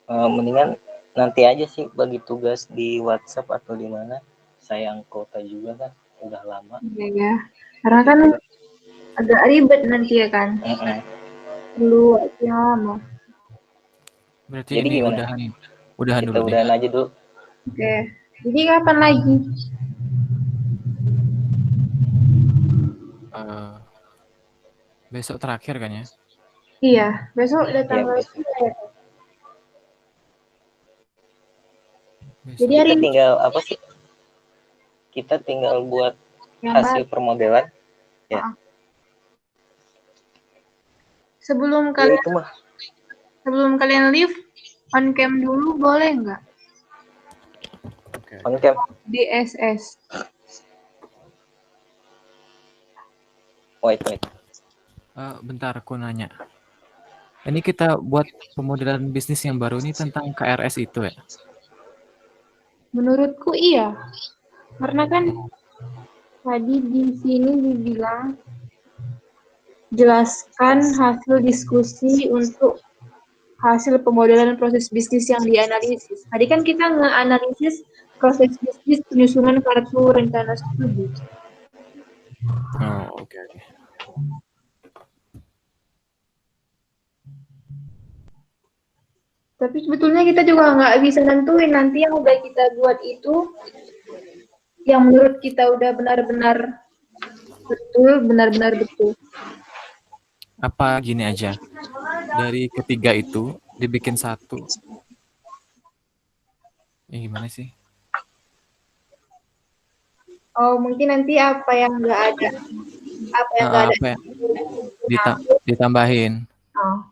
Mendingan nanti aja sih bagi tugas di WhatsApp atau di mana. Sayang kota juga kan, udah lama. Iya ya, karena kan Gitu. agak ribet nanti ya kan, Mm-mm. perlu waktu yang lama. Berarti Jadi ini gimana? udahan Kita dulu deh. udahan aja dulu. Oke, jadi kapan lagi? Eh, besok terakhir kan ya? Iya, besok ada Ya, tanggal besok. 3 ya. Besok. Jadi hari Kita ini tinggal apa sih? Kita tinggal buat yang hasil baru. permodelan. Ya. Sebelum Ya kalian itu mah. leave, on cam dulu boleh nggak? Oke. On cam. DSS. Wait. Bentar, aku nanya. Ini kita buat pemodelan bisnis yang baru ini tentang KRS itu ya? Menurutku iya, karena kan tadi di sini dibilang jelaskan hasil diskusi untuk hasil pemodelan proses bisnis yang dianalisis. Tadi kan kita nge-analisis proses bisnis penyusunan kartu rencana studi. Oh, oke. Tapi sebetulnya kita juga nggak bisa nentuin nanti yang udah kita buat itu yang menurut kita udah benar-benar betul. Apa gini aja, dari ketiga itu dibikin satu. Gimana sih? Oh, mungkin nanti apa yang nggak ada, Apa ya? Ditambahin Oh,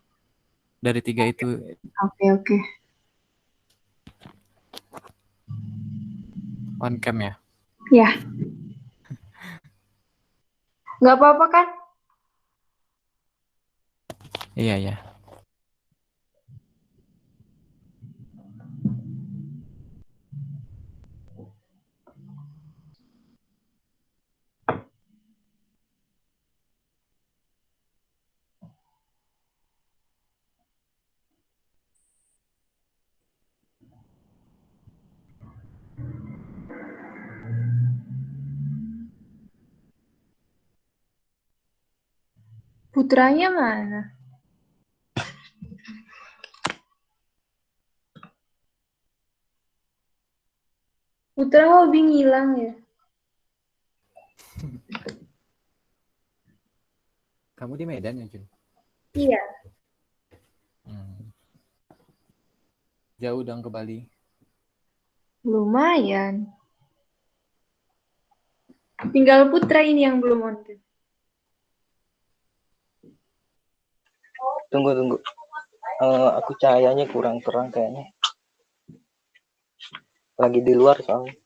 dari tiga itu. oke. On cam ya? Ya, nggak apa-apa kan? Iya ya. Putranya mana? Putra hobi ngilang ya? Kamu di Medan ya, Jun? Iya. Jauh dong ke Bali. Lumayan. Tinggal Putra ini yang belum on cam. Tunggu. Aku cahayanya kurang terang kayaknya. Lagi di luar soalnya.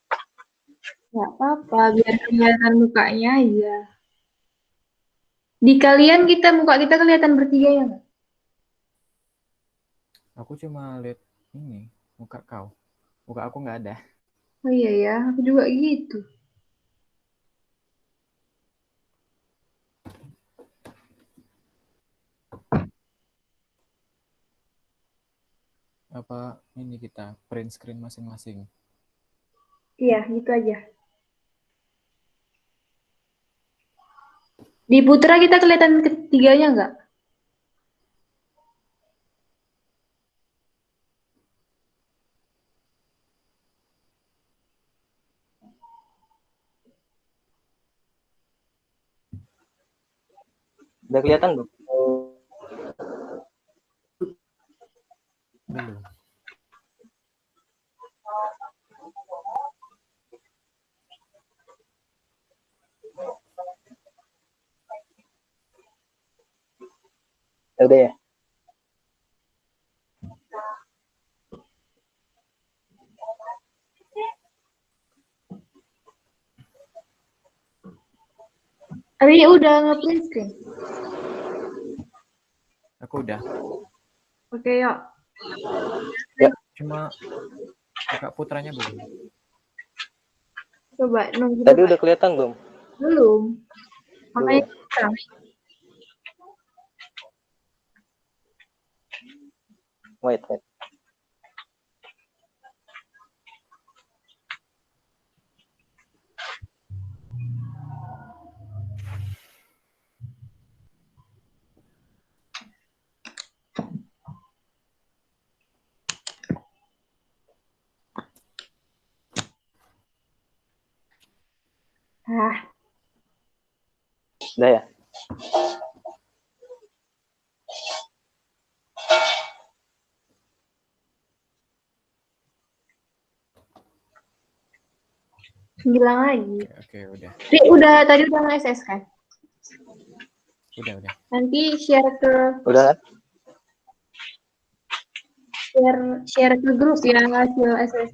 Nggak apa-apa, biar kelihatan mukanya aja. Di kalian muka kita kelihatan bertiga ya nggak? Aku cuma lihat ini, muka kau. Muka aku nggak ada. Oh iya ya, aku juga gitu. Apa ini kita print screen masing-masing? Iya, gitu aja. Di Putra kita kelihatan ketiganya nggak? Udah kelihatan belum? Belum. Udah ya? Ari udah nge-print screen. Aku udah. Oke, yuk. Ya. Cuma Kak Putranya belum. Coba nunggu Tadi dulu. udah kelihatan belum? Belum. Makanya Belum. sekarang. Wait. Ah, Udah ya? bilang lagi. Oke, udah. Tadi udah nge-SS kan? Udah. Nanti share Udah kan? ke grup ya hasil SS.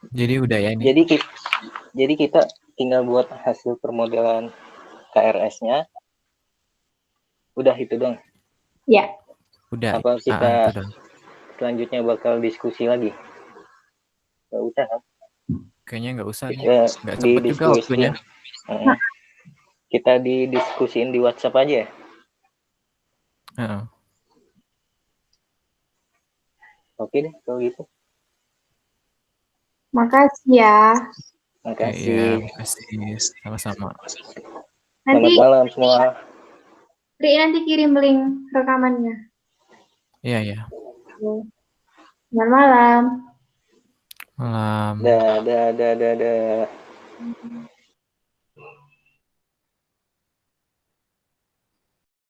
Jadi udah ya ini. Jadi kita tinggal buat hasil permodelan KRS-nya. Udah itu dong. Ya. Udah. Apa kita Itu dong. selanjutnya bakal diskusi lagi? Gak usah kan? Kayaknya nggak usah nih. Kita Nggak cepet juga waktunya. Kita didiskusiin di WhatsApp aja ya? Heeh. Oke deh kalau gitu. Makasih ya. Makasih. Makasih. Sama-sama. Selamat malam semua. Ri nanti kirim link rekamannya. Iya. Selamat malam. Malam. Dah.